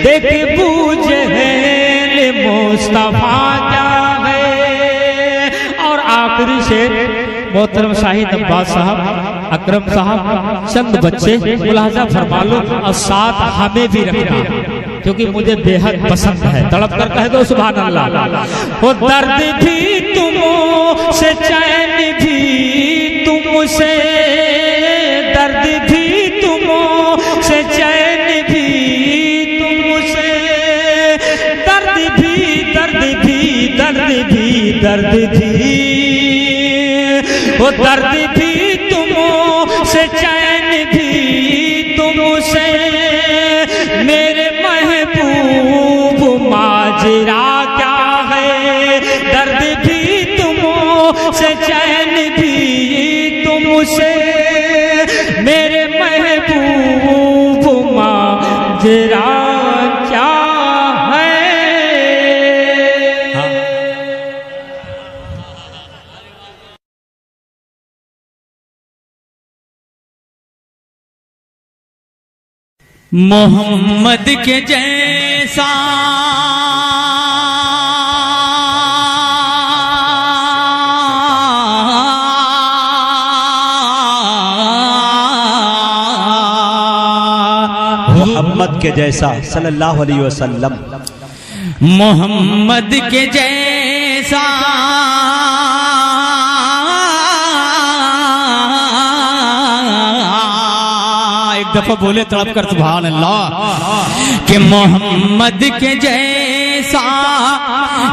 देख बूझे मुस्तफा क्या है। और आखिरी शेर मोहतरम शाहिद अब्बास साहब, अकरम साहब, चंद बच्चे मुलाजा फरमा लो और साथ हमें भी रखना, क्योंकि मुझे बेहद पसंद है। तड़प कर कह दो सुभान अल्लाह। वो दर्द भी तुमसे, चैन भी तुमसे, दर्द भी तुमसे, चैन भी तुमसे, दर्द भी दर्द भी दर्द भी दर्द भी, वो दर्द भी तुमसे, चैन भी तुमसे, मेरे महबूब माजरा क्या है, दर्द भी तुमसे, चैन भी तुमसे, मेरे महबूब माजरा क्या है। मोहम्मद के जैसा मोहम्मद के जैसा सल्लल्लाहु अलैहि वसल्लम, मोहम्मद के जैसा एक दफा बोले तड़प कर सुभान अल्लाह कि मोहम्मद के जैसा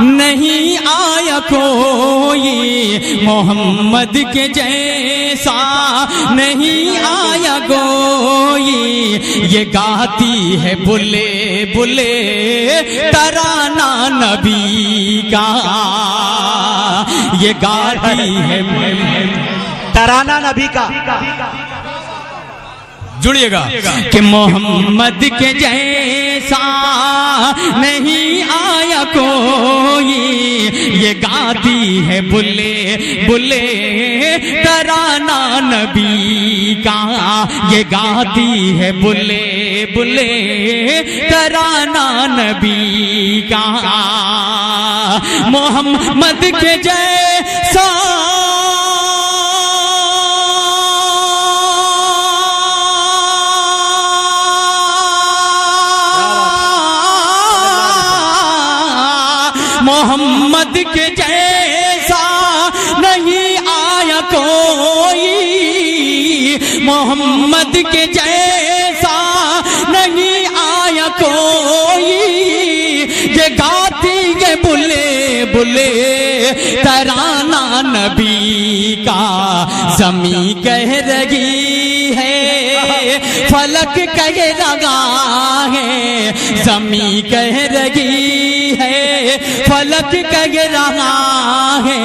नहीं आया कोई, मोहम्मद के जैसा नहीं आया कोई, ये गाती है बुले बुले तराना नबी का, ये गाती है तराना नबी का। जुड़िएगा कि मोहम्मद के जैसा नहीं आया कोई, ये गाती है बुले बुले तराना नबी का, ये गाती है बुले बुले तराना नबी का। मोहम्मद के जैसा मोहम्मद के जैसा नहीं आया कोई, मोहम्मद के जैसा नहीं आया कोई, ये गाती है बुले बुले तराना नबी का। ज़मीं कह रही है फलक कह रहा है, ज़मीं कह रही है फलक कह रहा है,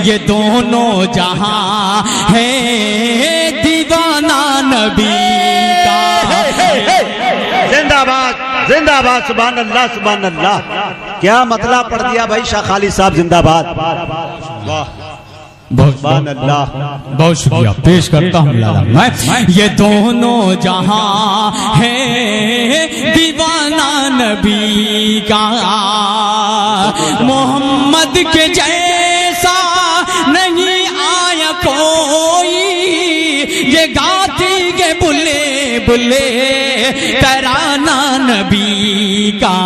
ये दोनों जहां है दीवाना नबी का। जिंदाबाद जिंदाबाद, सुभान अल्लाह सुभान अल्लाह। क्या मतलब पढ़ दिया भाई शाह खालिद साहब, जिंदाबाद। वाह सुभान अल्लाह, बहुत शुक्रिया पेश करता हूँ मैं। ये दोनों जहां है दीवाना नबी का, मोहम्मद के जैसा ये गाती के बुले बुले तराना नबी का।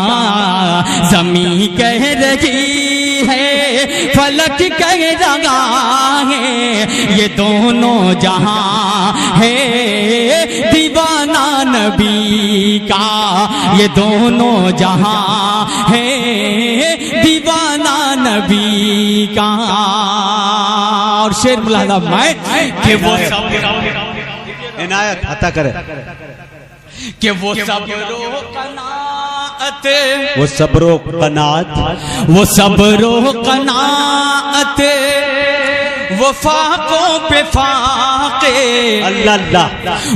जमी कह रही है फलक कह रहा है ये दोनों जहां है दीवाना नबी का। ये दोनों जहां है दीवाना नबी का। और शेर बुलादा मैं कि वो सब इनायत अता करे कि वो सबरो कनात, वो सबरो कनात, वो सबरो कनात, वो फाकों पे फाके। अल्लाह अल्लाह।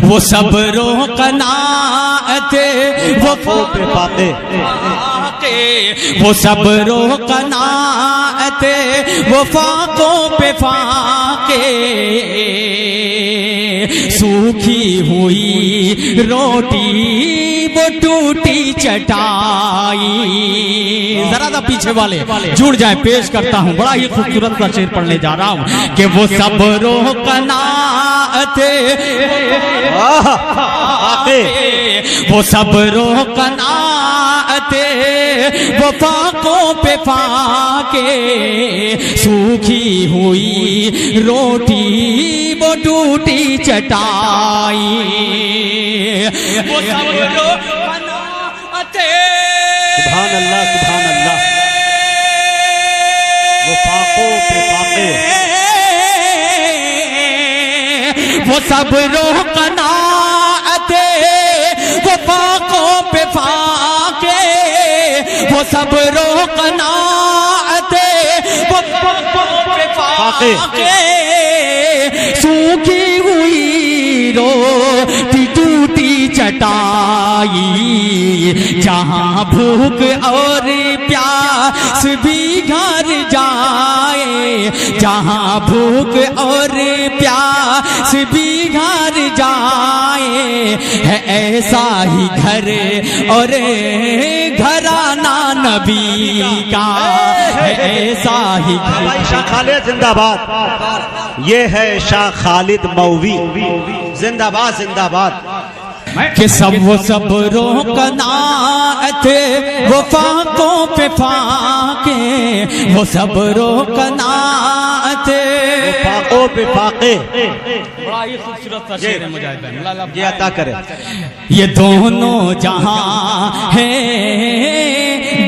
वो सबरो कनात, वो फाकों पे फाके। वो सबरो कनात, वो फाकों पे फाके। सूखी हुई रोटी वो टूटी चटाई। जरा सा पीछे वाले जुड़ जाए, पेश करता हूँ बड़ा ही खूबसूरत का शेर पढ़ने जा रहा हूँ कि वो सबरो कनात, वो सबरो कनात, वो फाकों पे फाके। सूखी हुई रोटी वो टूटी चटाई। वो सबरो कनात, सुभान अल्लाह सुभान अल्लाह। वो फाकों पे फाके। वो सबरो कनात, वो फाकों पे फाके। वो सबरो कनात, वो फाकों पे फाके। सूखी हुई रोटी टूटी चटाई। जहां भूख और प्यास भी घर जाए, जहां भूख और प्यास भी घर जाए। है ऐसा ही घर और घराना नबी का। है ऐसा ही घर। शाह खालिद जिंदाबाद। ये है शाह खालिद मौवी जिंदाबाद जिंदाबाद। कि वो सबरो कनात, वो फाकों पे फाके। वो सबरो कनात, वो फाकों पे फाके। बड़ा ही खूबसूरत सा शेर है मुजाहिद। ये अता करे। ये दोनों जहां है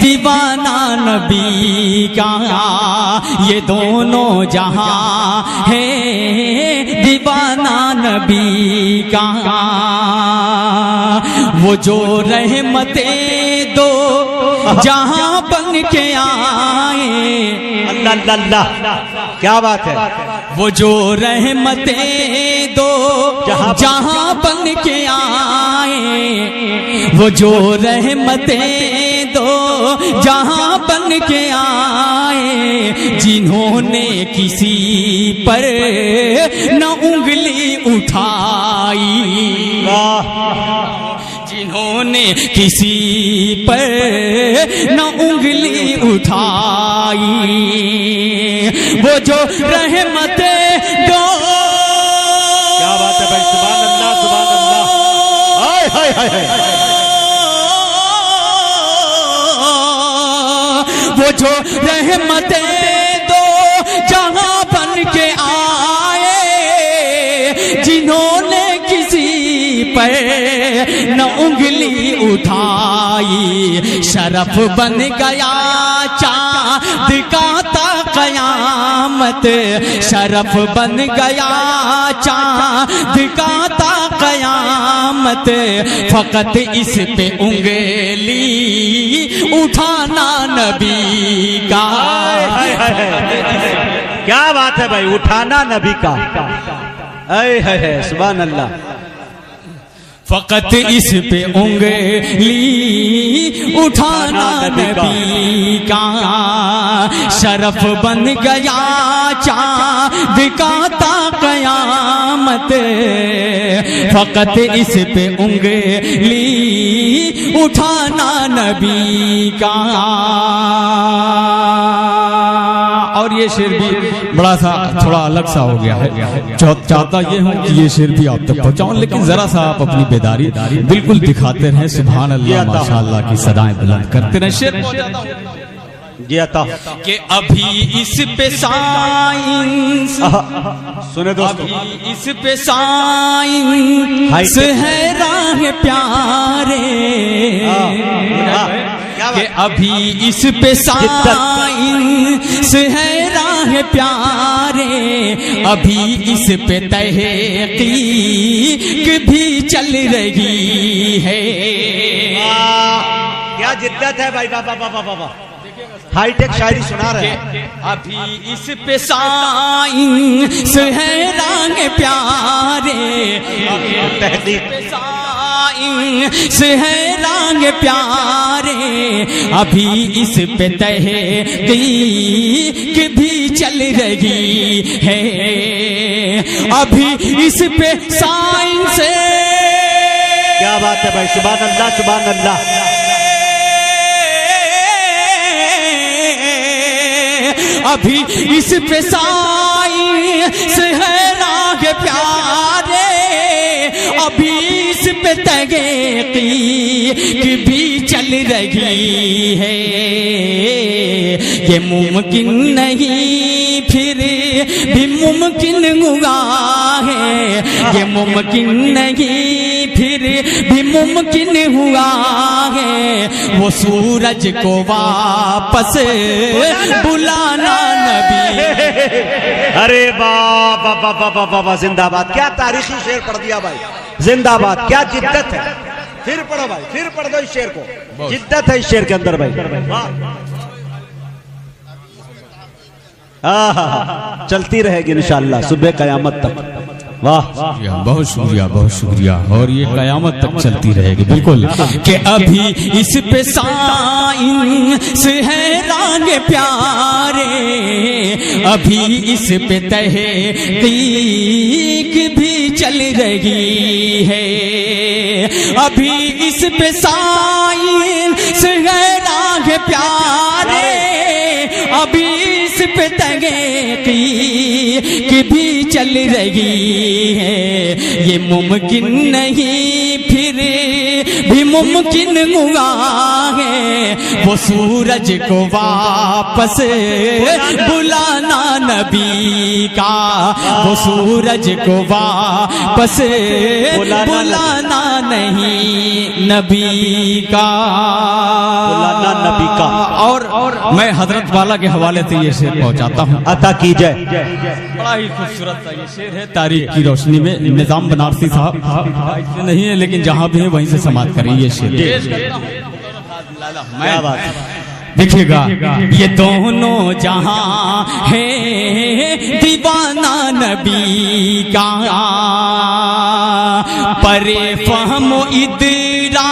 दीवाना नबी का। ये दोनों जहां है दीवाना नबी का। वो जो रहमतें दो जहां बन के आए। अल्लाह अल्लाह क्या बात है। वो जो रहमतें दो जहां बन के आए। वो जो रहमतें दो जहां बन के आए। जिन्होंने किसी पर न उंगली उठाई। जिन्होंने किसी पर न उंगली उठाई। वो जो रहमते दो। क्या बात है भाई। सुभान अल्लाह सुभान अल्लाह। हाय हाय हाय। वो जो रहमते दो जहां बन के आए। जिन्होंने किसी पर न उंगली उठाई। शरफ बन गया चाँद का ता कयामत। शरफ बन गया चाँद का ता कयामत। फकत इस पे उंगली उठाना नबी का। क्या बात है भाई। उठाना नबी का। है सुभान अल्लाह। फकत इस पे उंगली उठाना नबी का। शरफ बन गया चाँद का ता कयामत। फकत इस पे उंगली उठाना नबी का। और ये शेर भी बड़ा सा थोड़ा अलग सा हो गया है। चाहता ये हूँ कि ये शेर भी आप तक पहुँचाऊं, लेकिन जरा सा आप अपनी बेदारी बिल्कुल दिखाते रहें। सुभान अल्लाह माशाअल्लाह की सदाएं बुलंद करते रहें। शेर जी आता कि अभी इस पे साइंस सुने दोस्तों, अभी इस पे साइंस है राह प्यारे, कि अभी इस पे साइंस है राह प्यारे, अभी इस पे तहकीक भी चल रही है। क्या जिद्दत है भाई, बाबा बाबा बाबा हाईटेक शायरी सुना रहे हैं। अभी इस पे साइंस है रंग प्यारे, तहकीक साइंस है रंग प्यारे, अभी इस पे तहकीक भी चल रही है, अभी इस पे साइंस। क्या बात है भाई, सुभान अल्लाह सुभान अल्लाह। अभी इस पे साइंस है राग प्यारे, अभी इस पे तहकीक भी चल रही है, ये मुमकिन नहीं फिर भी मुमकिन हुआ है, ये मुमकिन नहीं फिर भी मुमकिन हुआ है, वो सूरज को वापस बुलाना नबी। अरे बाबा बाबा बाबा जिंदाबाद, क्या तारीखी शेर पढ़ दिया भाई, जिंदाबाद, क्या जिद्दत है। फिर पढ़ो भाई, फिर पढ़ दो इस शेर को, जिद्दत है इस शेर के अंदर भाई। चलती रहेगी इंशाअल्लाह सुबह कयामत तक। वाह, बहुत शुक्रिया बहुत शुक्रिया, और ये कयामत तक चलती रहेगी बिल्कुल। कि अभी इस पे साइंस है रंग प्यारे, अभी इस पे तहकीक भी चल रही है, अभी इस पे साइंस है रंग प्यारे, अभी इस पे तहकीक भी चल रही है, ये मुमकिन नहीं फिर भी मुमकिन हुआ है, वो सूरज को वापस बुलाना नबी का, वो सूरज को वापस बुलाना नहीं नबी का, बुलाना नबी का। और मैं हजरत वाला के हवाले से ये शेर पहुंचाता हूँ, अता कीजिए। बड़ा ही खूबसूरत सा ये शेर है। तारीख की रोशनी में निजाम बनारसी साहब नहीं है, लेकिन जहाँ भी है वहीं से समाप्त करें ये शेर। क्या बात, देखिएगा, ये दोनों जहां है दीवाना नबी का, परे फहमो इदरा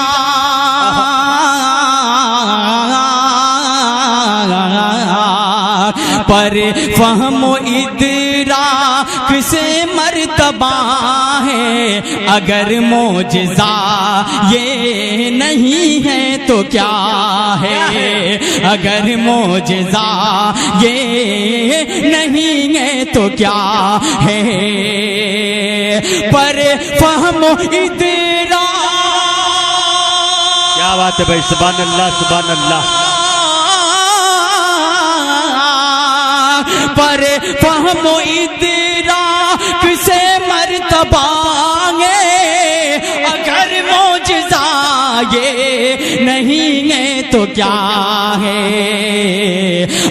पर फहमो इदराक से मर्तबा है, अगर मोजज़ा ये नहीं है तो क्या है, अगर मोजज़ा ये नहीं है तो क्या है, पर फहमो इदरा। क्या बात है भाई, सुभान अल्लाह सुभान अल्लाह। पर फहमो इदराक से मर्तबा है, अगर मोजज़ा ये नहीं है तो क्या है,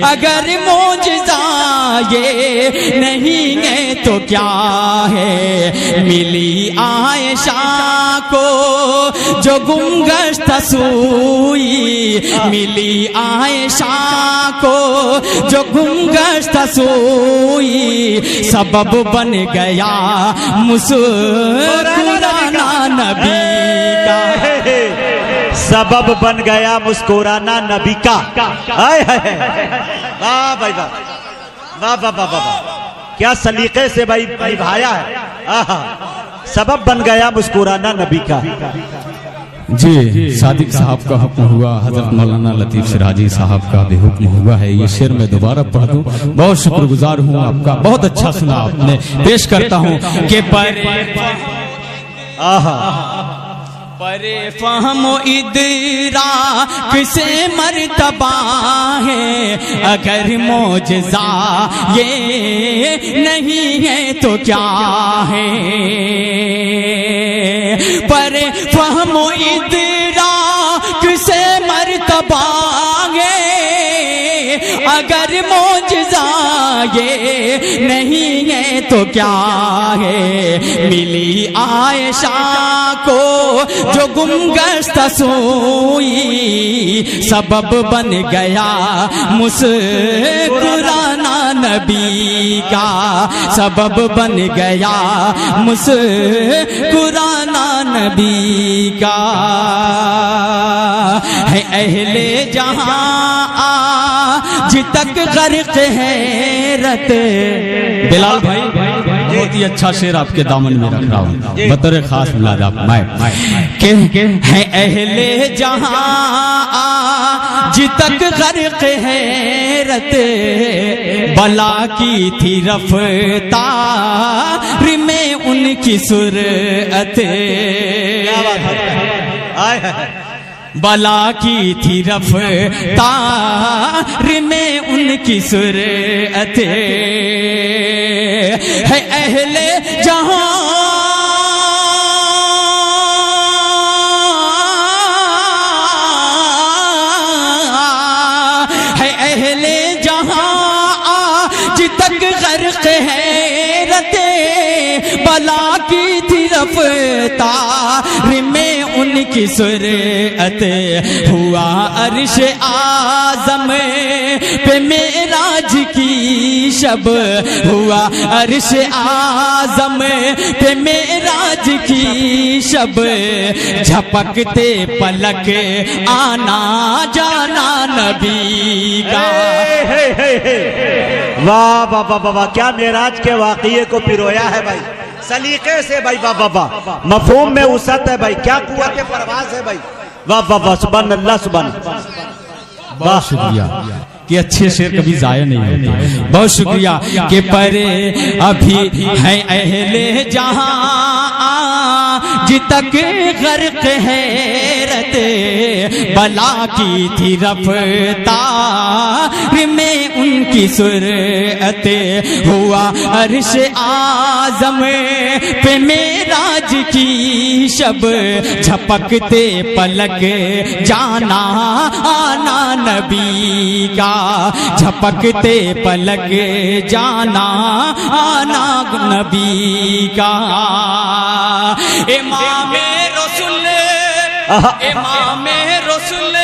अगर मोजज़ा ये नहीं है तो क्या है। मिली आयशा को जो गुमगश्त सुई, मिली आयशा को जो गुमगश्त सुई, सबब बन गया मुस्कुराना नबी का, सबब बन गया मुस्कुराना नबी का। हाय हाय, वाह भाई वाह, वाह वाह वाह वाह, क्या सलीके से भाई निभाया है। आहा, सबब बन गया मुस्कुराना नबी का। जी सादिक साहब का हुक्म हुआ, हजरत मौलाना लतीफ सिराजी साहब का भी हुक्म हुआ है। ये शेर मैं दोबारा पढ़ दूं। बहुत शुक्रगुजार हूँ आपका, बहुत अच्छा सुना आपने। पेश करता हूँ कि परे फहमो इदराक से मर्तबा है, अगर मौजज़ा ये नहीं है तो क्या है। परे फहमो इदराक से मर्तबा है, अगर मौजज़ा ये नहीं है तो क्या है। मिली आयशा को जो गुमगश्त सोई, सबब बन गया मुस्कुराना नबी का, सबब बन गया मुस्कुराना नबी का। है अहले जहां आज तक गर्क हैरत। बिलाल भाई बहुत ही अच्छा शेर आपके दामन में रख रहा हूँ, बतौर खास मिलाद आप के है अहले जहां आज तक गर्क हैरत, बला की थी रफ्तार में उनकी सुरअत। बला की थी रफ्तार में उनकी सुरअत, है अहले जहां है अहले जहां आज तक गर्क हैरत, बला की थी रफ्तार में उनकी सुरअत। हुआ अर्श आज़म पे मेराज की शब, हुआ अर्श आज़म पे मेराज की शब, झपकते पलक आना जाना नबी का। वाह वाह वाह वाह, क्या मेराज के वाक़ये को पिरोया है भाई सलीके से भाई। वाह वाह वाह, मफहूम में उसत है भाई, क्या कुव्वत परवाज़ है भाई। वाह वाह वाह, सुभान अल्लाह सुभान। बहुत शुक्रिया कि अच्छे शेर कभी जाया नहीं होते। बहुत शुक्रिया कि परे अभी है अहले जहां आज तक गर्क हैरत, बला की थी रफ्तार में उनकी सुरअत। हुआ अर्श आज़म पे मेराज की शब, झपकते पलक जाना आना नबी का, झपकते पलक जाना आना नबी का। इमामे रसूल, इमामे रसूल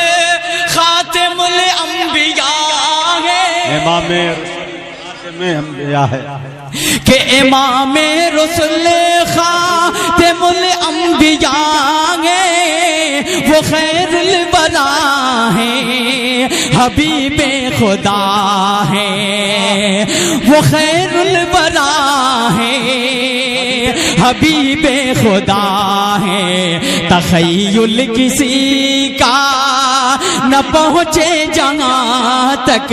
खातिमुल अंबिया है, इमामे खातिमुल अंबिया है कि इमामे रसूल खातिमुल अंबिया है, वो खैरुल बरा है, हबीबे खुदा है, वो खैरुल बरा है, हबीबे खुदा है। तखय्युल किसी का न पहुँचे जहाँ तक,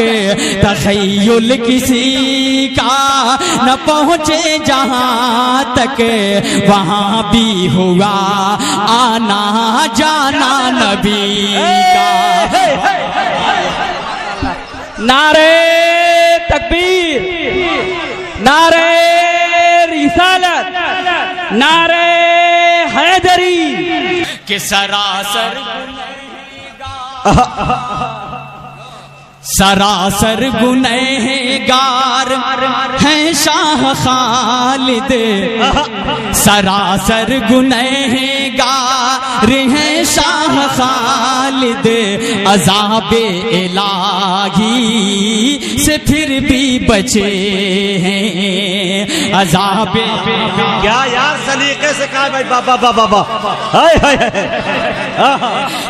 तखय्युल किसी का न पहुँचे जहाँ तक, वहाँ भी हुआ आना जाना नबी का। नारे तकबीर, नारे रिसालत, नारे हैदरी। कि सरासर सरासर गुनहगार हैं शाह खालिद, सरासर गुनहगार हैं शाह खालिद, अज़ाबे इलाही से फिर भी बचे हैं, अज़ाबे क्या यार सलीके से कहा भाई, बाबा बाबा बाबा, हाय हाय हाय।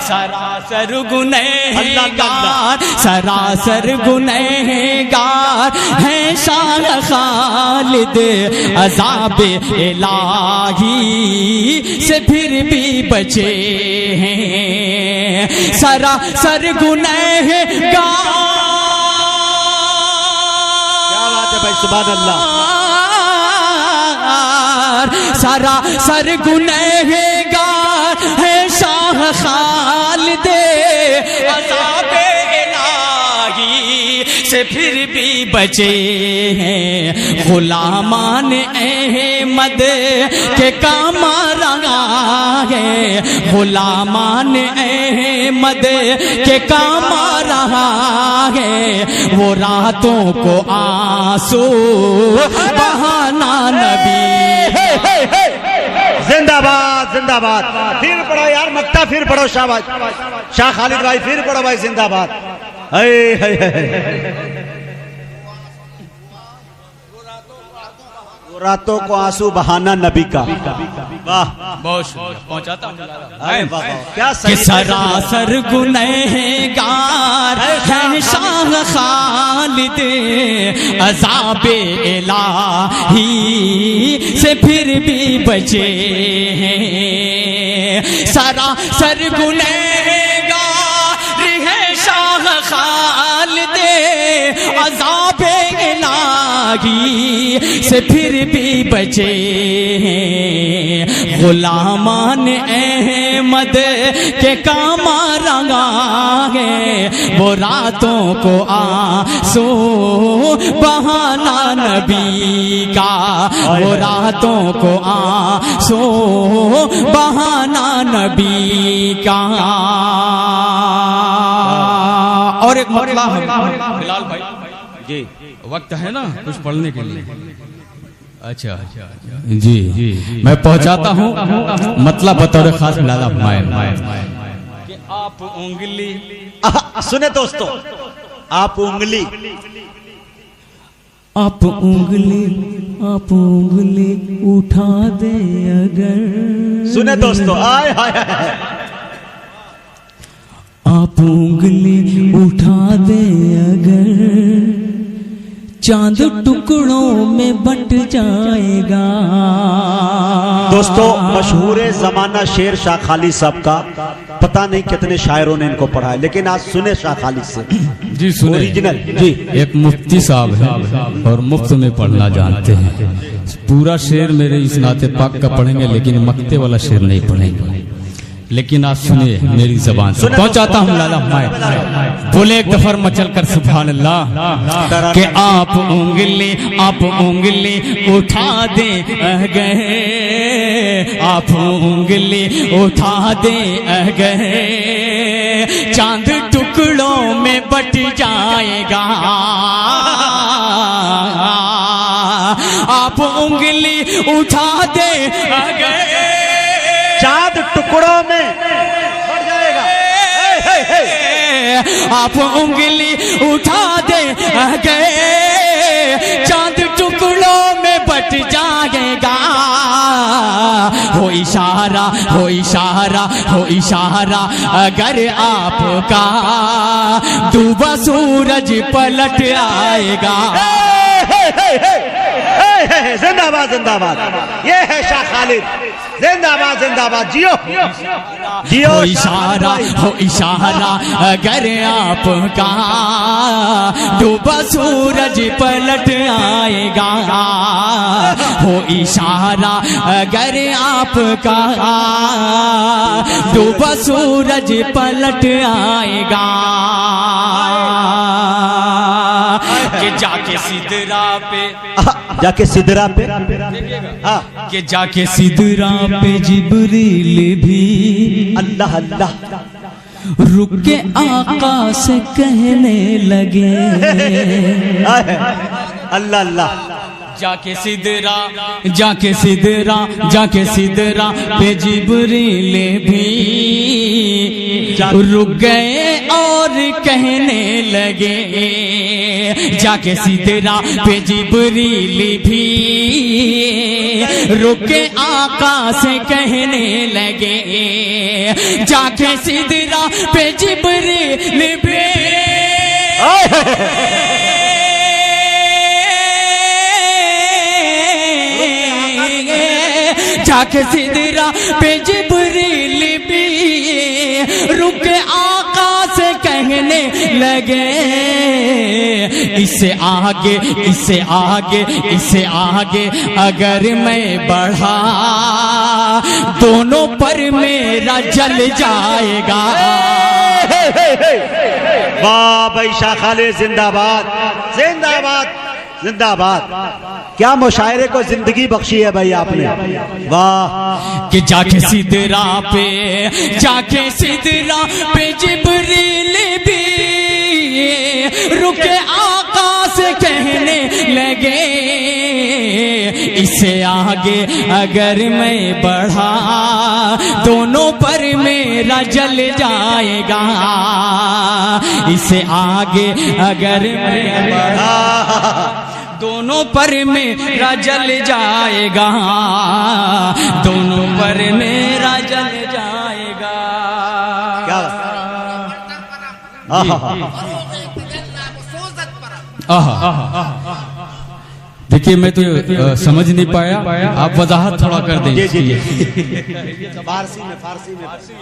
सरासर गुनहगार, सरासर गुनहगार है शाह खालिद, अज़ाबे इलाही से फिर भी बचे हैं। सरासर गुनहगार, क्या बात है भाई, सुभान अल्लाह। सरासर गुनहगार है शाह खालिद, अज़ाबे इलाही से फिर भी बचे हैं। गुलामान अहमद के काम रहा है, गुलामान अहमद के काम रहा है। वो रातों को आंसू बहाना नबी। जिंदाबाद जिंदाबाद, फिर पढ़ो यार मक्ता, फिर पढ़ो शाबाश शाह खालिद भाई, फिर पढ़ो भाई, जिंदाबाद। हाय हाय हाय। रातों को आंसू बहाना नबी का, वाह बहुत शुक्रिया, पहुंचाता हूं। अरे वाह वाह, क्या कि सही। सरासर गुनहगार है शाह खालिद, अज़ाबे इलाही से फिर भी बचे हैं। सरासर गुनहगार है शाह खालिद, अज़ाबे इलाही से फिर भी बचे हैं। गुलामान अहमद के काम रंगा है, वो रातों को आंसू बहाना नबी का, वो रातों को आंसू बहाना नबी का। और एक मतलब बिलाल भाई जी, वक्त है ना कुछ पढ़ने के लिए? अच्छा जी, मैं पहुंचाता हूँ मतलब बतौर खास लाला कि आप उंगली, सुने दोस्तों, आप उंगली, आप उंगली, आप उंगली उठा दे अगर, सुने दोस्तों, आय हाय हाय, आप उंगली उठा दे अगर, चांद टुकड़ों में बट जाएगा। दोस्तों मशहूर जमाना शेर शाह खालिद साहब का, पता नहीं कितने शायरों ने इनको पढ़ा है, लेकिन आज सुने शाह खालिद से जी, सुने ओरिजिनल जी। एक मुफ्ती साहब है और मुफ्त में पढ़ना जानते हैं। पूरा शेर मेरे इस नाते पाक का पढ़ेंगे, लेकिन मक्ते वाला शेर नहीं पढ़ेंगे। लेकिन आप सुनिए मेरी जबान से, पहुंचाता हूँ लाला माए, बोले एक दफर मचल कर सुभान अल्लाह कि आप उंगली उठा दे गए, आप उंगली उठा दे गए, चांद टुकड़ों में बट जाएगा। आप उंगली उठा दे गए, चांद टुकड़ों में बढ़ जाएगा। हे, हे, हे। आप उंगली उठा दे गए, चांद टुकड़ों में बट जाएगा। हो इशारा, हो इशारा, हो इशारा अगर आपका, डूबा सूरज पलट आएगा। जिंदाबाद जिंदाबाद, ये है शाह खालिद, जिंदाबाद जिंदाबाद, जियो जियो। हो इशारा, हो इशारा अगर आपका, डूबा सूरज पलट आएगा। हो इशारा अगर आपका, डूबा सूरज पलट आएगा। कि जाके सिदरा पे, जाके सिदरा पे, हाँ, कि जाके सिदरा पे जिब्रील भी अल्लाह अल्लाह रुक के आका से कहने लगे। अल्लाह अल्लाह, जाके सिदरा, जाके सिदरा, जाके सिदरा पे जिब्रील भी रुक गए और कहने लगे, जाके सिदरा पे जिब्रील भी रुके आका से कहने लगे, जाके सिदरा पे जिब्रील भी जाके सिदरा पे जिब्रील भी रुके आका से कहने लगे, इससे आगे इससे आगे इससे आगे अगर मैं बढ़ा दोनों पर मेरा जल जाएगा। वाह भाई शाह खालिद जिंदाबाद जिंदाबाद जिंदाबाद। क्या मुशायरे को जिंदगी बख्शी है भाई आपने, वाह। कि जाके सिदरा पे जिब्रील भी रुके आका से कहने लगे, इससे आगे अगर मैं बढ़ा दोनों पर मेरा जल जाएगा। इससे आगे अगर मैं बढ़ा दोनों पर मेरा जल जाएगा, दोनों पर मेरा जल जाएगा। क्या देखिए मैं तो समझ नहीं पाया, आप वजाहत थोड़ा कर दें। जी जी फारसी में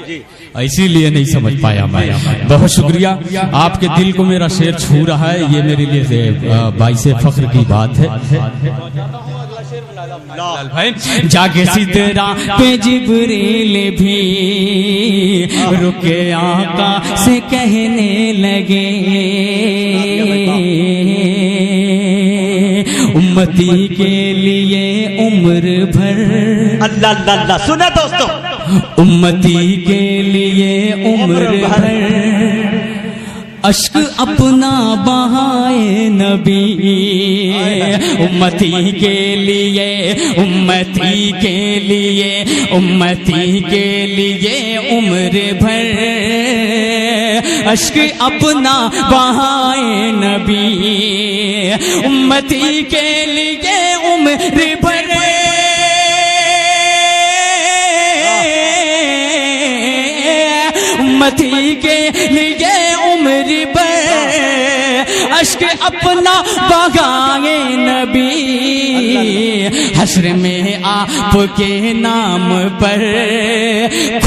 जी, इसीलिए नहीं समझ पाया मैं। बहुत शुक्रिया, आपके दिल को मेरा शेर छू रहा है, ये मेरे लिए बाइसे फख्र की बात है। भाई जाके सिदरा पे जिब्रील भी रुके आका से कहने लगे, उम्मती के लिए उम्र भर, अल्लाह अल्लाह अल्लाह। सुने दोस्तों, उम्मती के लिए उम्र भर अश्क अपना बहाए नबी, उम्मती के लिए उम्मती के लिए उम्मती के लिए उम्र भर अश्क अपना बहाए नबी, उम्मती के लिए उम्र भर उम्मती के लिए उम्र भर अश्क अपना बगाए नबी, हश्र में आपके नाम पर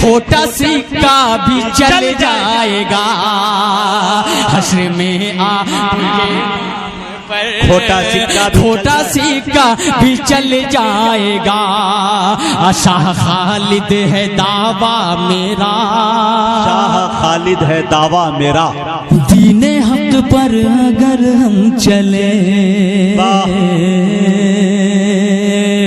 खोटा सिक्का भी चल जाएगा। हश्र में आपके खोटा सिक्का भी चल जाएगा। शाह खालिद है दावा मेरा, शाह खालिद है दावा मेरा, दीने हक पर अगर हम चले।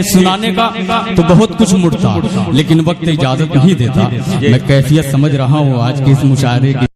सुनाने का तो बहुत कुछ मुड़ता, लेकिन वक्त इजाजत नहीं देता। मैं कैफियत समझ रहा हूँ आज के इस मुशायरे की।